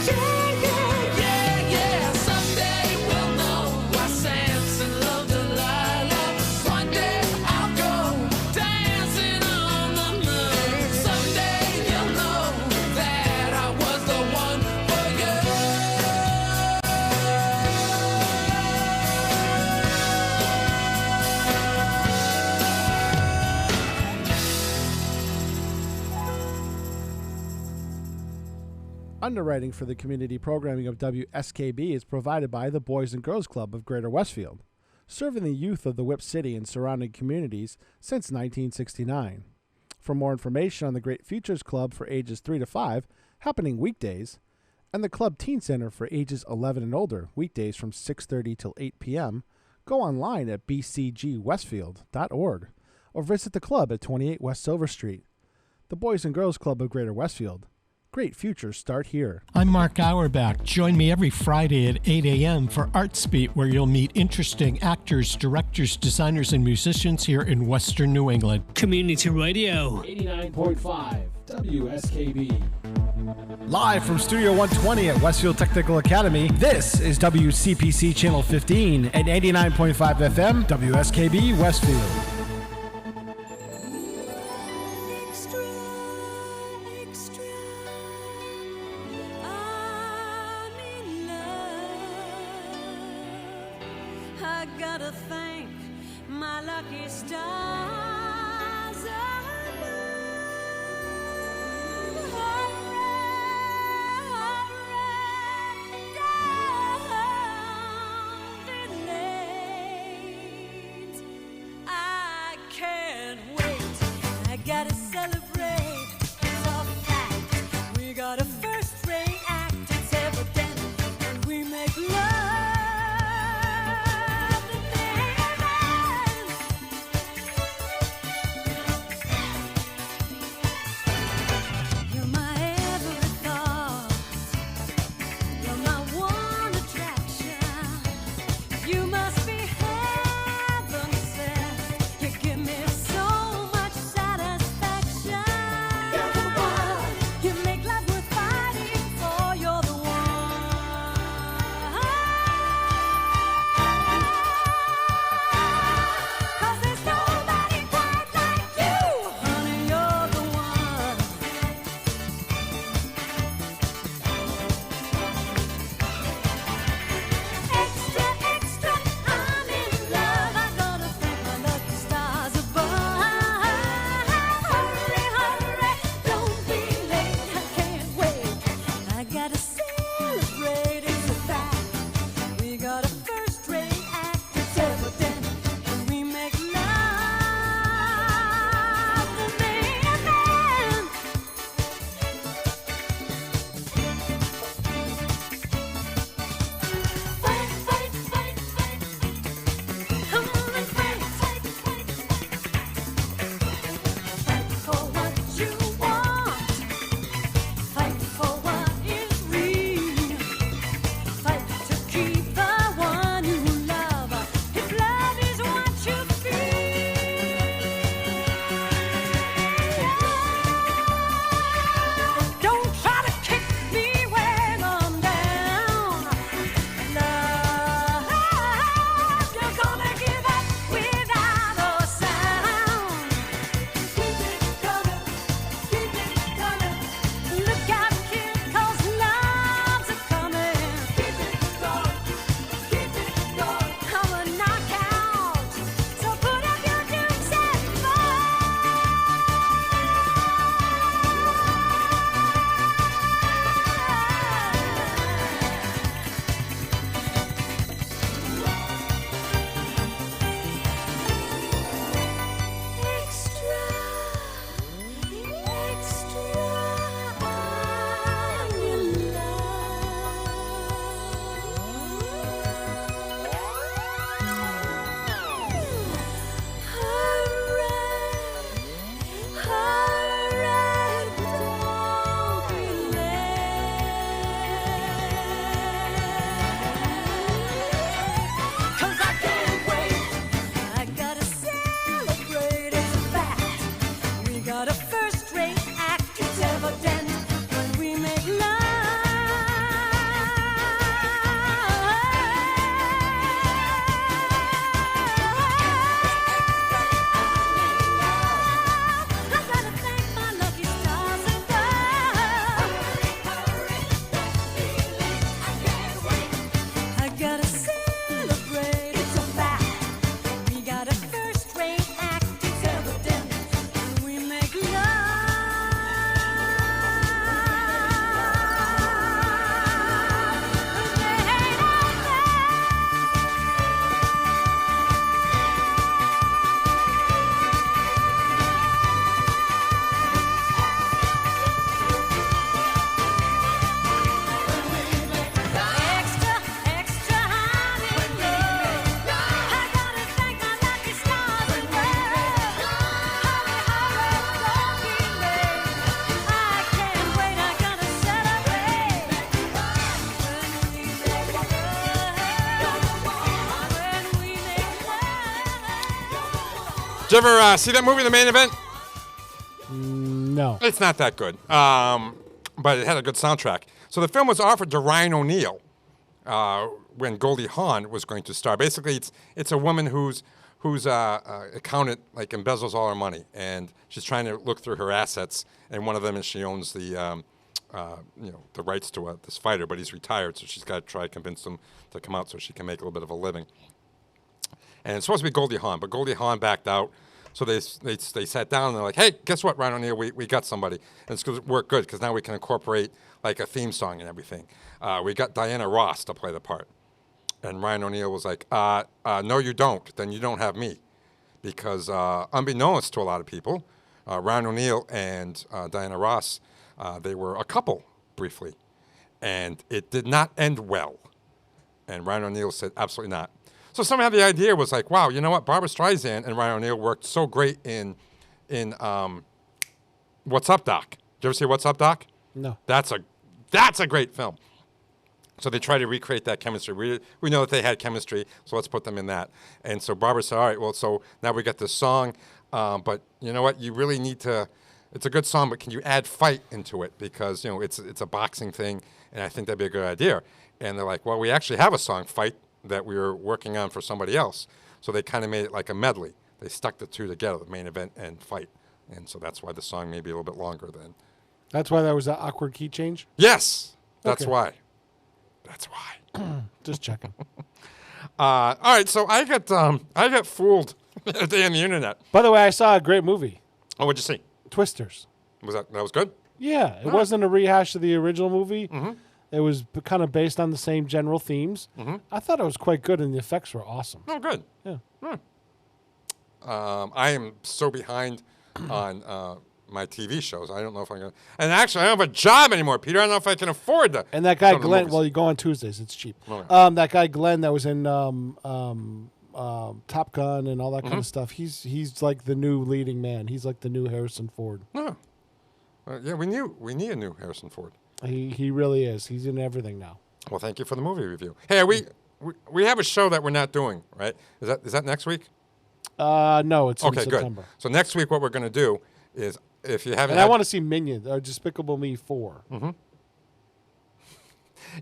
Yeah, yeah, yeah, yeah. Someday we'll know why Samson loved Delilah. One day I'll go dancing on the moon. Someday you'll know that I was the one for you.
Underwriting for the community programming of WSKB is provided by the Boys and Girls Club of Greater Westfield, serving the youth of the Whip City and surrounding communities since 1969. For more information on the Great Futures Club for ages 3 to 5, happening weekdays, and the Club Teen Center for ages 11 and older, weekdays from 6:30 till 8 p.m., go online at bcgwestfield.org or visit the club at 28 West Silver Street. The Boys and Girls Club of Greater Westfield. Great futures start here.
I'm Mark Auerbach. Join me every Friday at 8 a.m. for Arts Beat, where you'll meet interesting actors, directors, designers, and musicians here in Western New England.
Community Radio.
89.5 WSKB.
Live from Studio 120 at Westfield Technical Academy, this is WCPC Channel 15 and 89.5 FM, WSKB Westfield.
I gotta thank my lucky stars above. Hooray, don't be late. I can't wait. I gotta celebrate. It's all fact. We got a first-rate act. It's evident, and we make love.
Did you ever see that movie, The Main Event?
No.
It's not that good, but it had a good soundtrack. So the film was offered to Ryan O'Neal when Goldie Hawn was going to star. Basically, it's a woman whose accountant like embezzles all her money, and she's trying to look through her assets. And one of them is she owns the the rights to this fighter, but he's retired, so she's got to try to convince him to come out so she can make a little bit of a living. And it's supposed to be Goldie Hawn, but Goldie Hawn backed out. So they sat down and they're like, hey, guess what, Ryan O'Neal, we got somebody. And it's going to work good because now we can incorporate like a theme song and everything. We got Diana Ross to play the part. And Ryan O'Neal was like, no, you don't. Then you don't have me. Because unbeknownst to a lot of people, Ryan O'Neal and Diana Ross, they were a couple briefly. And it did not end well. And Ryan O'Neal said, absolutely not. So somehow the idea was like, wow, you know what? Barbra Streisand and Ryan O'Neal worked so great in What's Up, Doc? Did you ever see What's Up, Doc?
No.
That's a great film. So they try to recreate that chemistry. We know that they had chemistry, so let's put them in that. And so Barbara said, all right, well, so now we got this song, but you know what? You really need to. It's a good song, but can you add fight into it? Because it's a boxing thing, and I think that'd be a good idea. And they're like, well, we actually have a song, Fight, that we were working on for somebody else. So they kind of made it like a medley. They stuck the two together, the Main Event and Fight. And so that's why the song may be a little bit longer then.
That's why there was that awkward key change?
Yes, that's
Okay.
why. That's why.
Just checking.
All right, so I got fooled the other day on the internet.
By the way, I saw a great movie.
Oh, what'd you see?
Twisters.
That was good?
Yeah, it wasn't a rehash of the original movie. Mm-hmm. It was kind of based on the same general themes.
Mm-hmm.
I thought it was quite good, and the effects were awesome.
Oh, good.
Yeah.
I am so behind on my TV shows. I don't know if I'm going to. And actually, I don't have a job anymore, Peter. I don't know if I can afford to.
And that guy,
go to the
Glenn,
movies.
well, you go on Tuesdays. It's cheap.
Okay.
That guy, Glenn, that was in Top Gun and all that kind
Mhm.
of stuff, he's like the new leading man. He's like the new Harrison Ford.
Oh. Yeah, we need a new Harrison Ford.
He really is. He's in everything now.
Well, thank you for the movie review. Hey, we have a show that we're not doing, right? Is that next week?
No, it's in
Okay,
September.
good. So next week, what we're going to do is, if you haven't,
And I want to see Minions or Despicable Me 4.
Mm-hmm.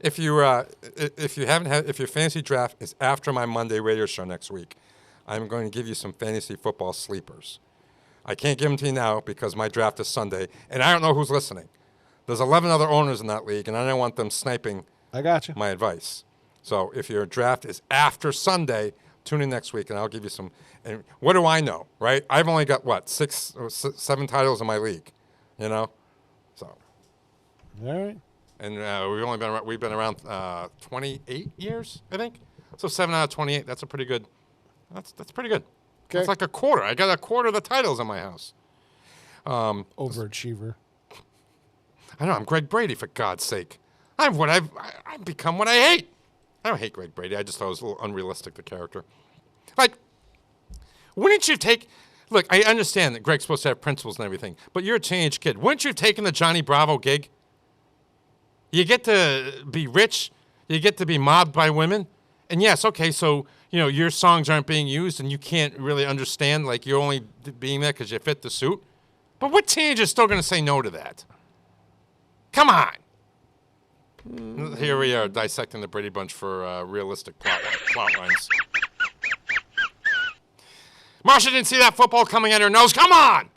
If you haven't had, if your fantasy draft is after my Monday radio show next week, I'm going to give you some fantasy football sleepers. I can't give them to you now because my draft is Sunday, and I don't know who's listening. There's 11 other owners in that league, and I don't want them sniping
I got you.
my advice. So if your draft is after Sunday, tune in next week, and I'll give you some. And what do I know, right? I've only got, 6 or 7 titles in my league, So.
All right.
And we've been around 28 years, I think. So 7 out of 28. That's a pretty good. That's pretty good.
Okay.
It's like a quarter. I got a quarter of the titles in my house.
Overachiever.
I know. I'm Greg Brady, for God's sake. I've become what I hate. I don't hate Greg Brady. I just thought it was a little unrealistic, the character. Like, wouldn't you take? Look, I understand that Greg's supposed to have principles and everything, but you're a teenage kid. Wouldn't you have taken the Johnny Bravo gig? You get to be rich. You get to be mobbed by women. And yes, okay, so, your songs aren't being used and you can't really understand, like, you're only being there because you fit the suit. But what teenager is still going to say no to that? Come on. Here we are dissecting the Brady Bunch for realistic plot lines. Marsha didn't see that football coming at her nose. Come on!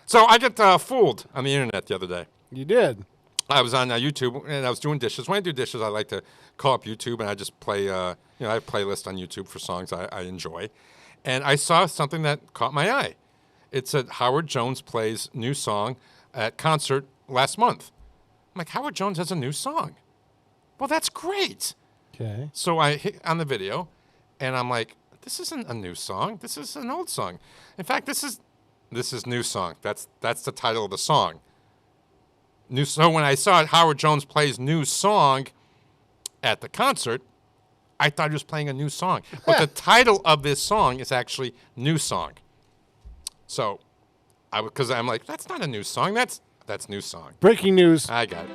So I get fooled on the internet the other day.
You did?
I was on YouTube, and I was doing dishes. When I do dishes, I like to call up YouTube, and I just play, I have a playlist on YouTube for songs I enjoy. And I saw something that caught my eye. It said Howard Jones plays new song at concert last month. I'm like, Howard Jones has a new song. Well, that's great.
Okay.
So I hit on the video, and I'm like, this isn't a new song. This is an old song. In fact, this is new song. That's the title of the song. So when I saw Howard Jones plays new song at the concert, I thought he was playing a new song. But the title of this song is actually New Song. So, because I'm like, that's not a new song. That's new song.
Breaking news.
I got it.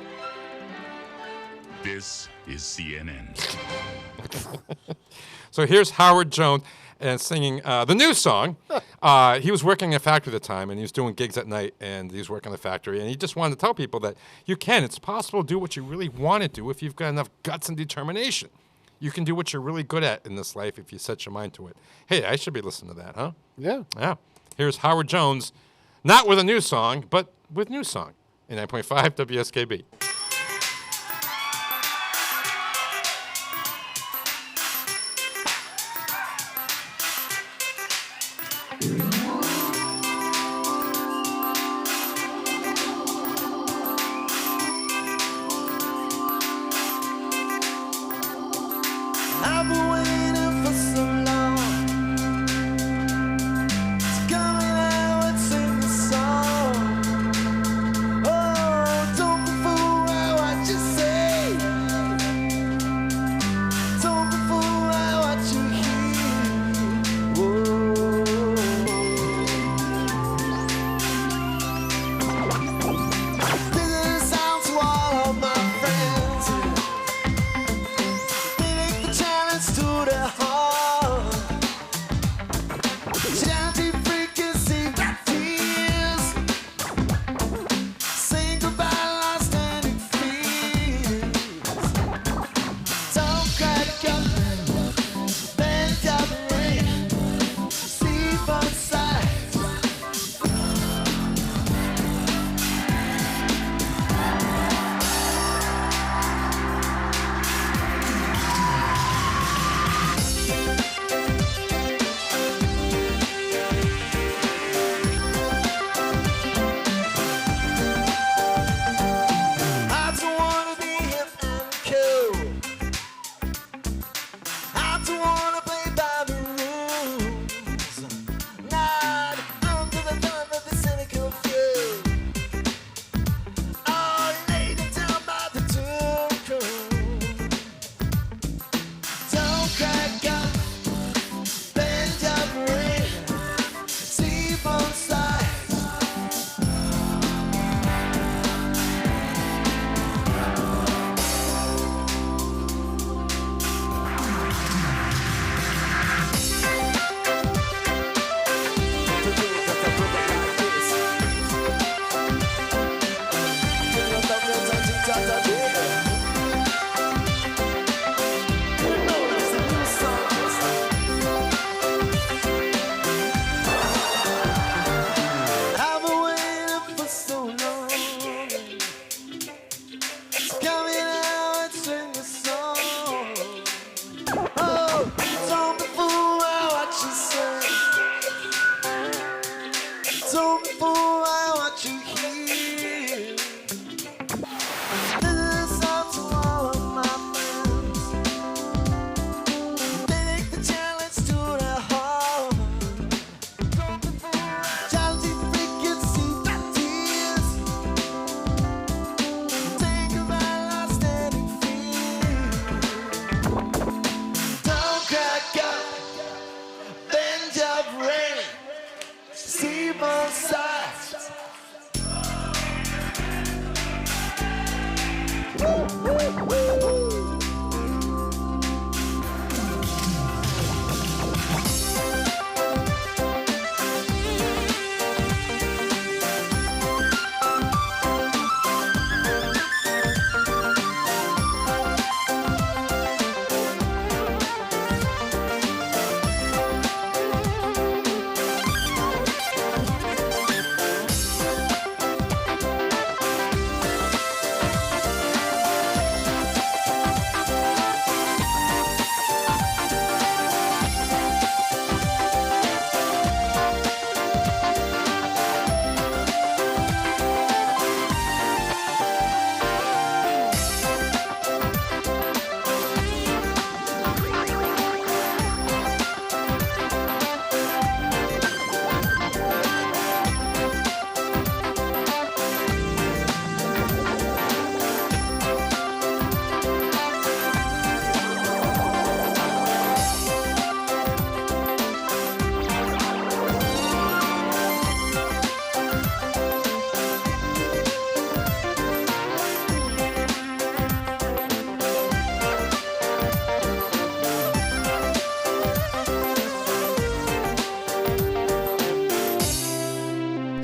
This is CNN.
So here's Howard Jones. and singing the new song. He was working in a factory at the time, and he was doing gigs at night, and he was working in the factory, and he just wanted to tell people that it's possible to do what you really want to do if you've got enough guts and determination. You can do what you're really good at in this life if you set your mind to it. Hey, I should be listening to that, huh?
Yeah.
Yeah. Here's Howard Jones, not with a new song, but with new song in 9.5 WSKB.
I've been waiting for so long to come out and sing a song. Oh, don't be fooled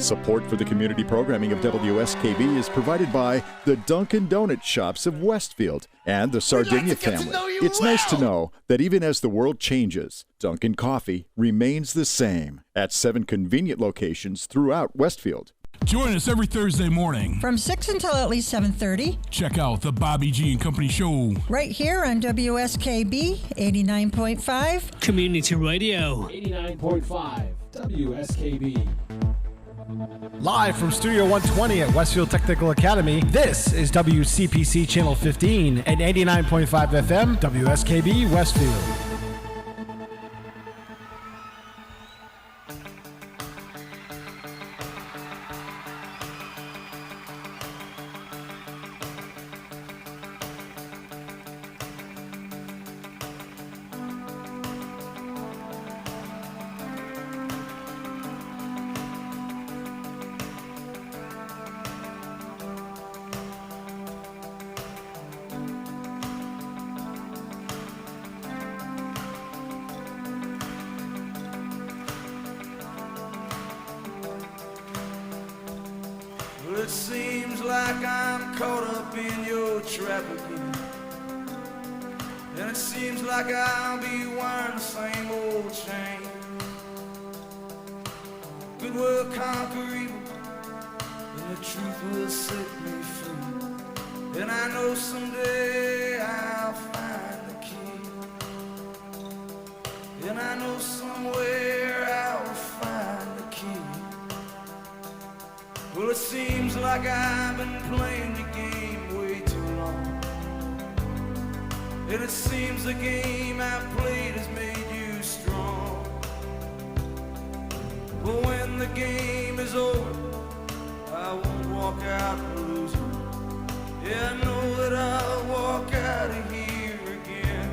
Support for the community programming of WSKB is provided by the Dunkin' Donut Shops of Westfield and the Sardinia family. It's nice to know that even as the world changes, Dunkin' Coffee remains the same at 7 convenient locations throughout Westfield.
Join us every Thursday morning
from 6 until at least 7:30.
Check out the Bobby G and Company Show
right here on WSKB 89.5
Community Radio.
89.5 WSKB.
Live from Studio 120 at Westfield Technical Academy, this is WCPC Channel 15 and 89.5 FM WSKB Westfield.
Well, it seems like I'm caught up in your trap again. And it seems like I'll be wearing the same old chain. Good will conquer evil, and the truth will set me free. And I know someday I'll find the key. And I know somewhere I'll find the key. Well, it seems like I've been playing the game way too long. And it seems the game I've played has made you strong. But when the game is over, I won't walk out losing. Yeah, I know that I'll walk out of here again.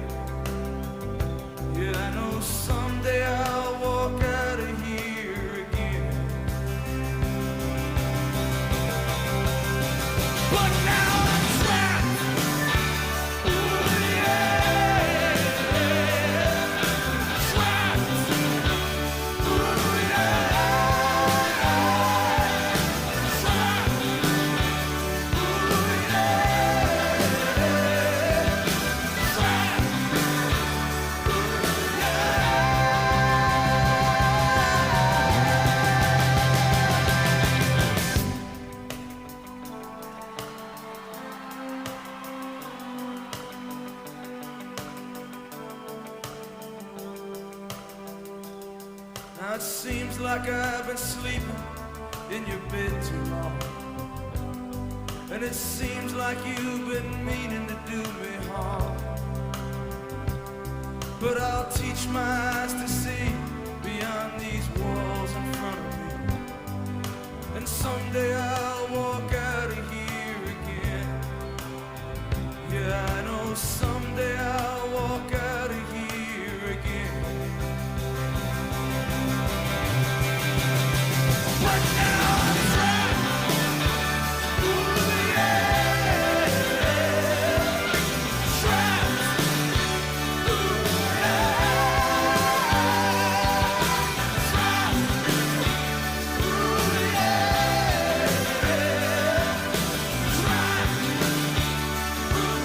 Yeah, I know someday I'll walk out of here again. But now I'm trapped. Ooh, yeah. Trapped. Ooh, yeah. Trapped. Ooh, yeah. Now it seems like I've been sleeping in your bed too long. And it seems like you've been meaning to do me harm. But I'll teach my eyes to see beyond these walls in front of me. And someday I'll walk out of here again. Yeah, I know someday I'll walk out of here again. But now I'm trapped. Ooh, yeah. Trapped. Ooh, yeah. Trapped. Ooh, yeah. Trapped. Ooh,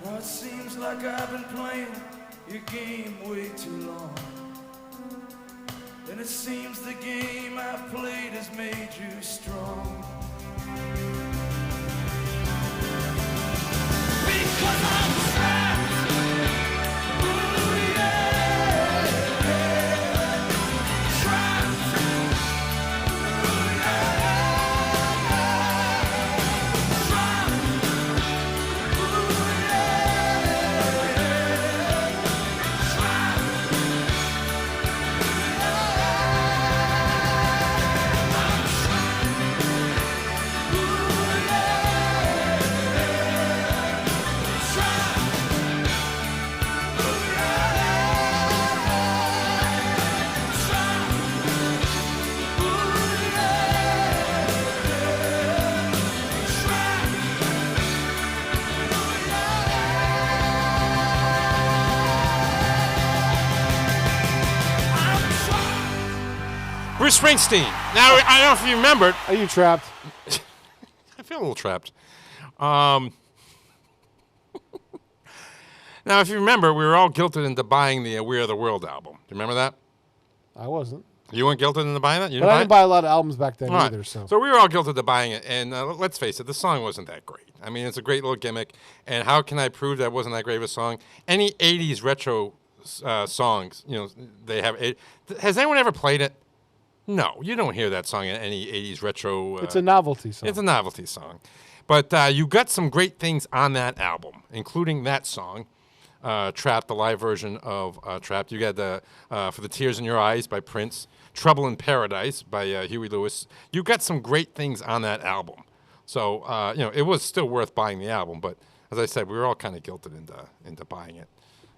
Now it seems like I've been playing your game way too long. And it seems the game I've played has made you strong. Because I'm trapped. Ooh, yeah. Trapped. Ooh, yeah.
Bruce Springsteen. Now, I don't know if you remembered.
Are you trapped?
I feel a little trapped. Now, if you remember, we were all guilted into buying the We Are the World album. Do you remember that?
I wasn't.
You weren't guilted into buying that? You
But I didn't buy a lot of albums back then
All right.
either. So
we were all guilted into buying it. And let's face it, the song wasn't that great. I mean, it's a great little gimmick. And how can I prove that it wasn't that great of a song? Any 80s retro songs, you know, they have. Has anyone ever played it? No, you don't hear that song in any 80s retro.
it's a novelty song.
It's a novelty song. But you got some great things on that album, including that song, Trapped, the live version of Trapped. You got the For the Tears in Your Eyes by Prince, Trouble in Paradise by Huey Lewis. You got some great things on that album. So, you know, it was still worth buying the album. But as I said, we were all kind of guilted into buying it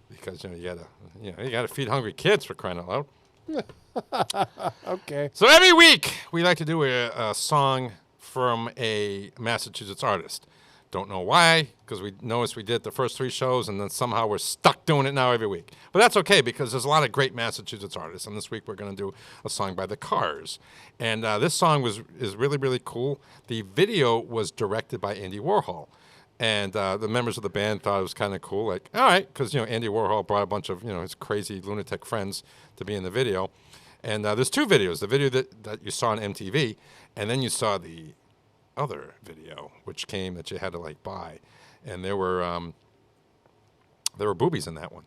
because, you know, you gotta feed hungry kids, for crying out loud.
Okay.
So every week we like to do a song from a Massachusetts artist. Don't know why, because we noticed we did the first 3 shows, and then somehow we're stuck doing it now every week. But that's okay, because there's a lot of great Massachusetts artists, and this week we're going to do a song by the Cars. And this song is really, really cool. The video was directed by Andy Warhol. And the members of the band thought it was kind of cool, like, all right, because, you know, Andy Warhol brought a bunch of, you know, his crazy lunatic friends to be in the video. And there's 2 videos, the video that you saw on MTV, and then you saw the other video, which came that you had to, like, buy. And there were boobies in that one.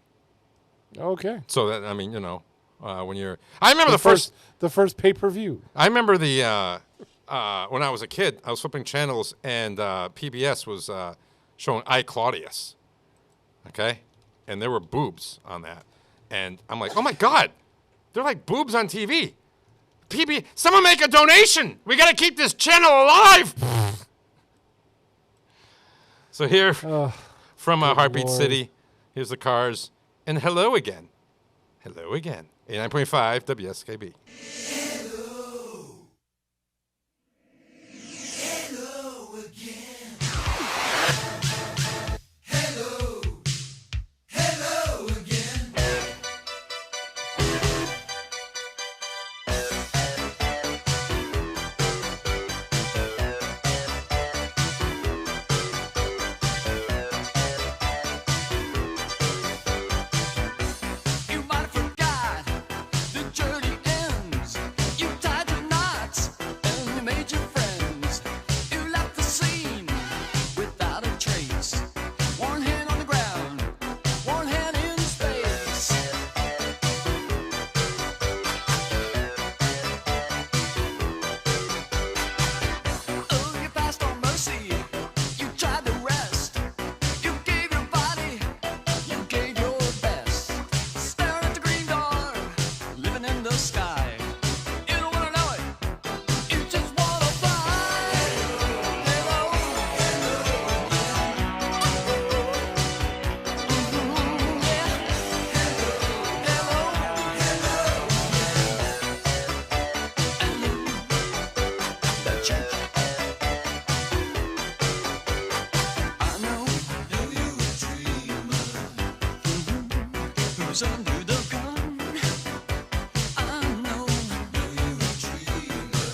Okay.
So, that, I mean, you know, when you're... I remember the first
pay-per-view.
I remember when I was a kid, I was flipping channels, and PBS was showing I, Claudius. Okay? And there were boobs on that. And I'm like, oh, my God. They're like boobs on TV. Someone make a donation. We got to keep this channel alive. So here, from Heartbeat
Lord.
City, here's the Cars. And hello again. Hello again. 89.5 WSKB.
You might have forgot the journey ends. You tied the knots and you made your friends. You left the scene without a trace. One hand on the ground, one hand in space. Oh, you passed on mercy. You tried to rest. You gave your body. You gave your best. Staring at the green door, living in the sky. You don't wanna know it. You just wanna fly. Hello, I know you're a dreamer. Who's under the gun? I know you're a dreamer.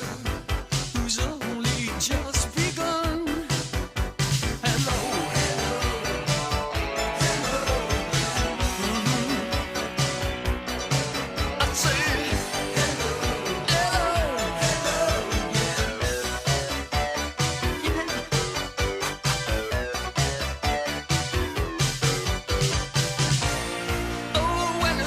Who's only just begun? Hello, I say oh, when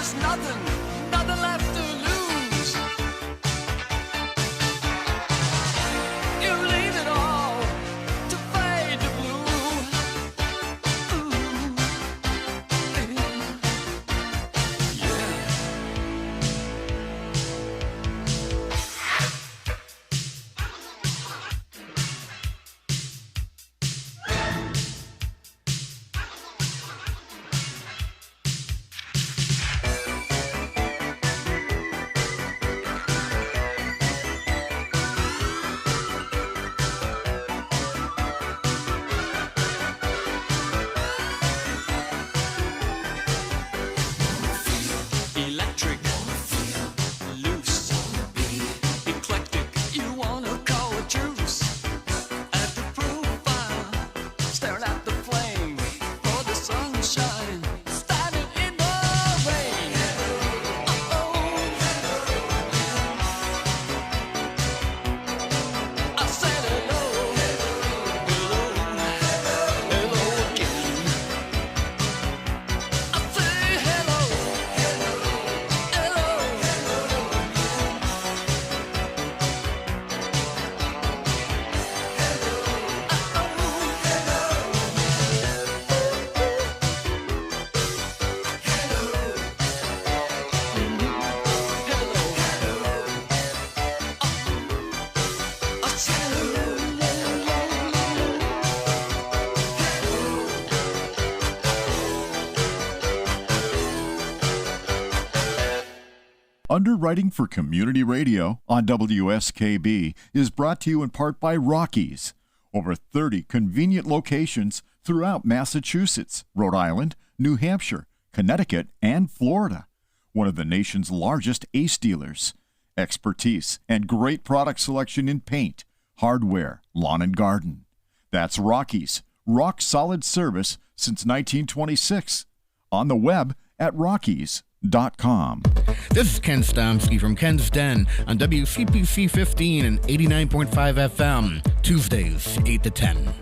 Underwriting for Community Radio on WSKB is brought to you in part by Rockies. Over 30 convenient locations throughout Massachusetts, Rhode Island, New Hampshire, Connecticut, and Florida. One of the nation's largest ACE dealers. Expertise and great product selection in paint, hardware, lawn and garden. That's Rockies. Rock solid service since 1926. On the web at rockies.com.
This is Ken Stomsky from Ken's Den on WCPC 15 and 89.5 FM, Tuesdays, 8 to 10.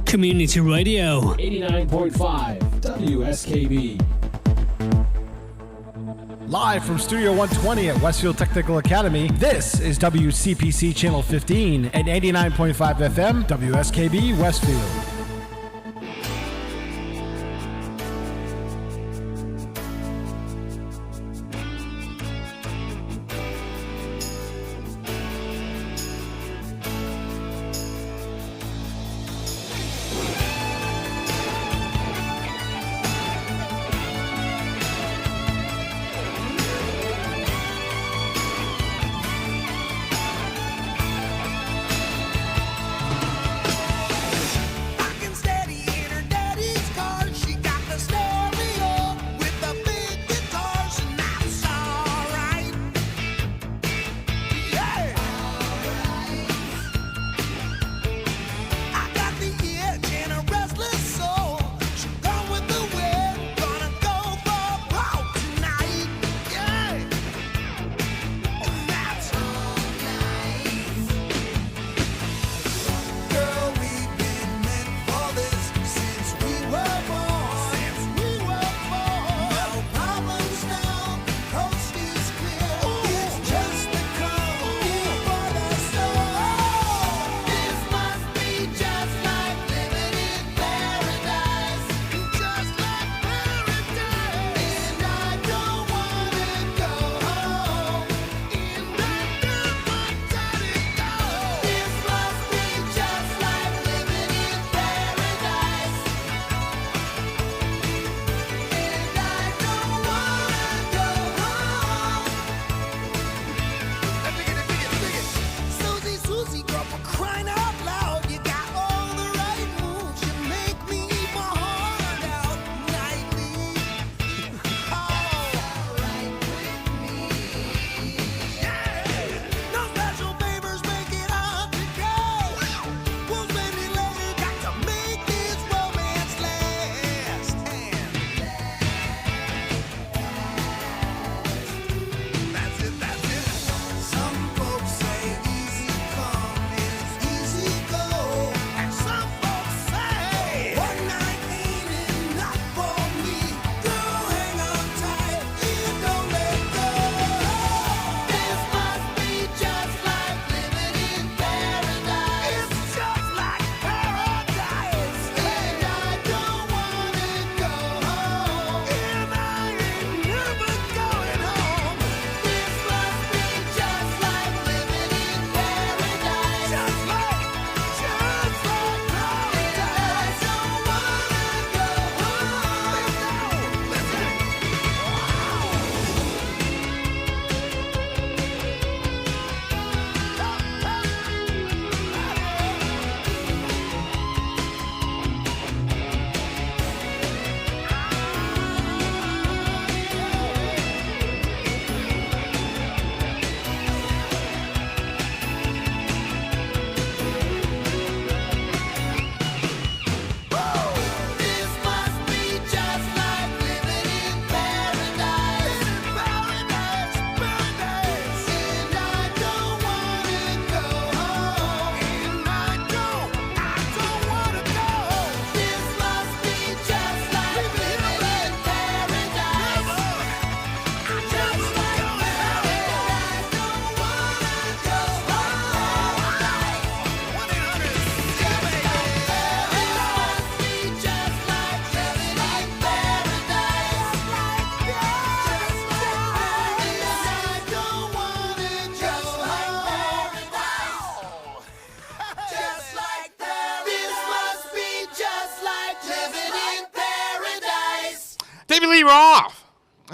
Community Radio.
89.5 WSKB.
Live from Studio 120 at Westfield Technical Academy, this is WCPC Channel 15 and 89.5 FM, WSKB Westfield.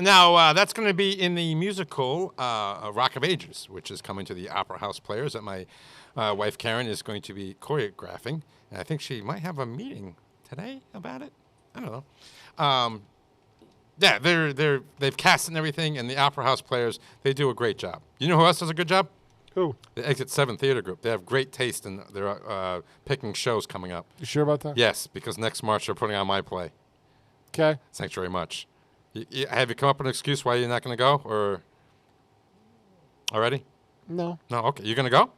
Now, that's going to be in the musical Rock of Ages, which is coming to the Opera House Players that my wife Karen is going to be choreographing. And I think she might have a meeting today about it. I don't know. Yeah, they've cast and everything, and the Opera House Players, they do a great job. You know who else does a good job?
Who?
The Exit 7 Theater Group. They have great taste in their picking shows coming up.
You sure about that?
Yes, because next March they're putting on my play.
Okay.
Sanctuary Much. Have you come up with an excuse why you're not going to go, or already?
No.
No, okay. You're going to go?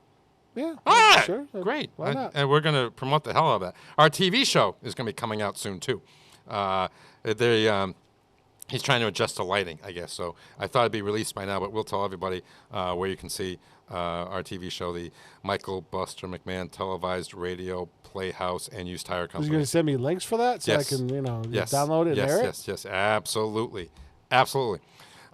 Yeah.
All right.
Sure.
Great.
Why not?
And we're going to promote the hell out of that. Our TV show is going to be coming out soon, too. He's trying to adjust the lighting, I guess. So I thought it'd be released by now, but we'll tell everybody where you can see our TV show, the Michael Buster McMahon televised radio playhouse and used tire
Was
company.
you going to send me links for that so
Yes.
I can,
Yes.
download it and air it?
Yes, absolutely. Absolutely.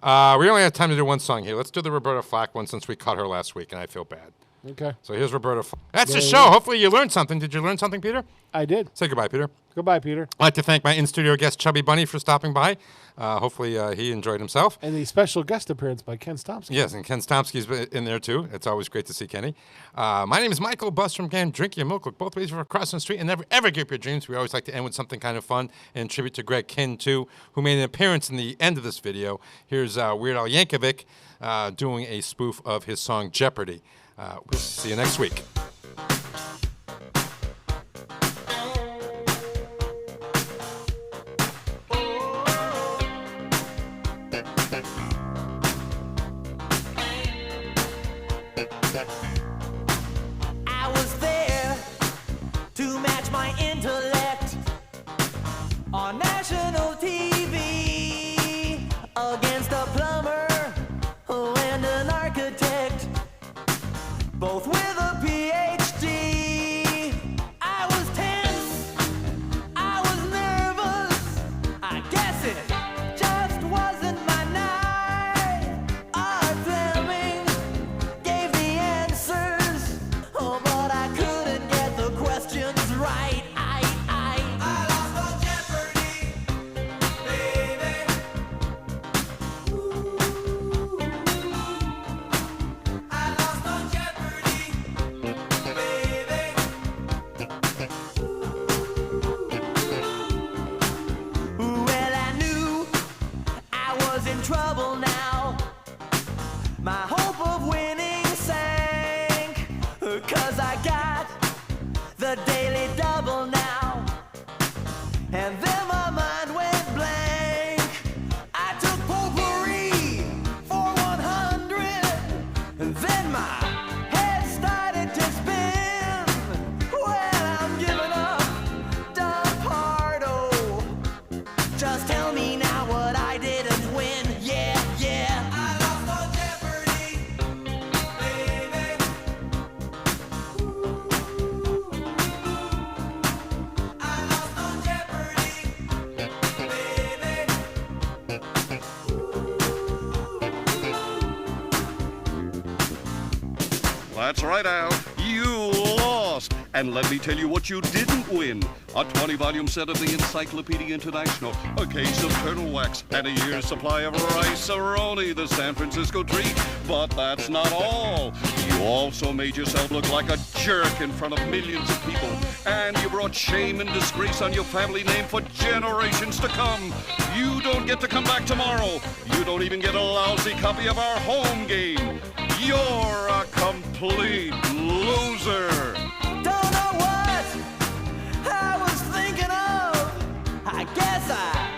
We only have time to do one song here. Let's do the Roberta Flack one since we cut her last week, and I feel bad.
Okay.
So here's Roberta Flack. That's the
Yeah,
show.
yeah.
Hopefully you learned something. Did you learn something, Peter?
I did.
Say goodbye, Peter.
Goodbye, Peter.
I'd like to thank my in-studio guest, Chubby Bunny, for stopping by. Hopefully he enjoyed himself.
And the special guest appearance by Ken Stomsky.
Yes, and Ken Stomsky's in there, too. It's always great to see Kenny. My name is Michael Buster McMahon. Drink your milk. Look both ways for crossing the street and never, ever give up your dreams. We always like to end with something kind of fun. And tribute to Greg Kinn, too, who made an appearance in the end of this video. Here's Weird Al Yankovic doing a spoof of his song Jeopardy. We'll see you next week.
I was there to match my intellect on national TV against a plumber and an architect, both with a PhD. I was tense, I was nervous, I guess it just wasn't my night. Art Fleming gave the answers, oh, but I couldn't get the questions right. I lost on Jeopardy, baby. I lost on Jeopardy, baby. Well, I knew I was in trouble now. My hope of winning sank, 'cause I got the daily double now. And then my mind went blank. I took potpourri for 100, and then my head started to spin. Well, I'm giving up, done pardo. Just tell me now what I didn't win. Yeah, yeah. I lost on Jeopardy, baby. I lost on Jeopardy, baby.
That's right, Al. You lost. And let me tell you what you didn't win. A 20-volume set of the Encyclopedia International, a case of turtle wax, and a year's supply of rice-a-roni, the San Francisco treat. But that's not all. You also made yourself look like a jerk in front of millions of people. And you brought shame and disgrace on your family name for generations to come. You don't get to come back tomorrow. You don't even get a lousy copy of our home game. You're a complete loser.
Don't know what I was thinking of. I guess I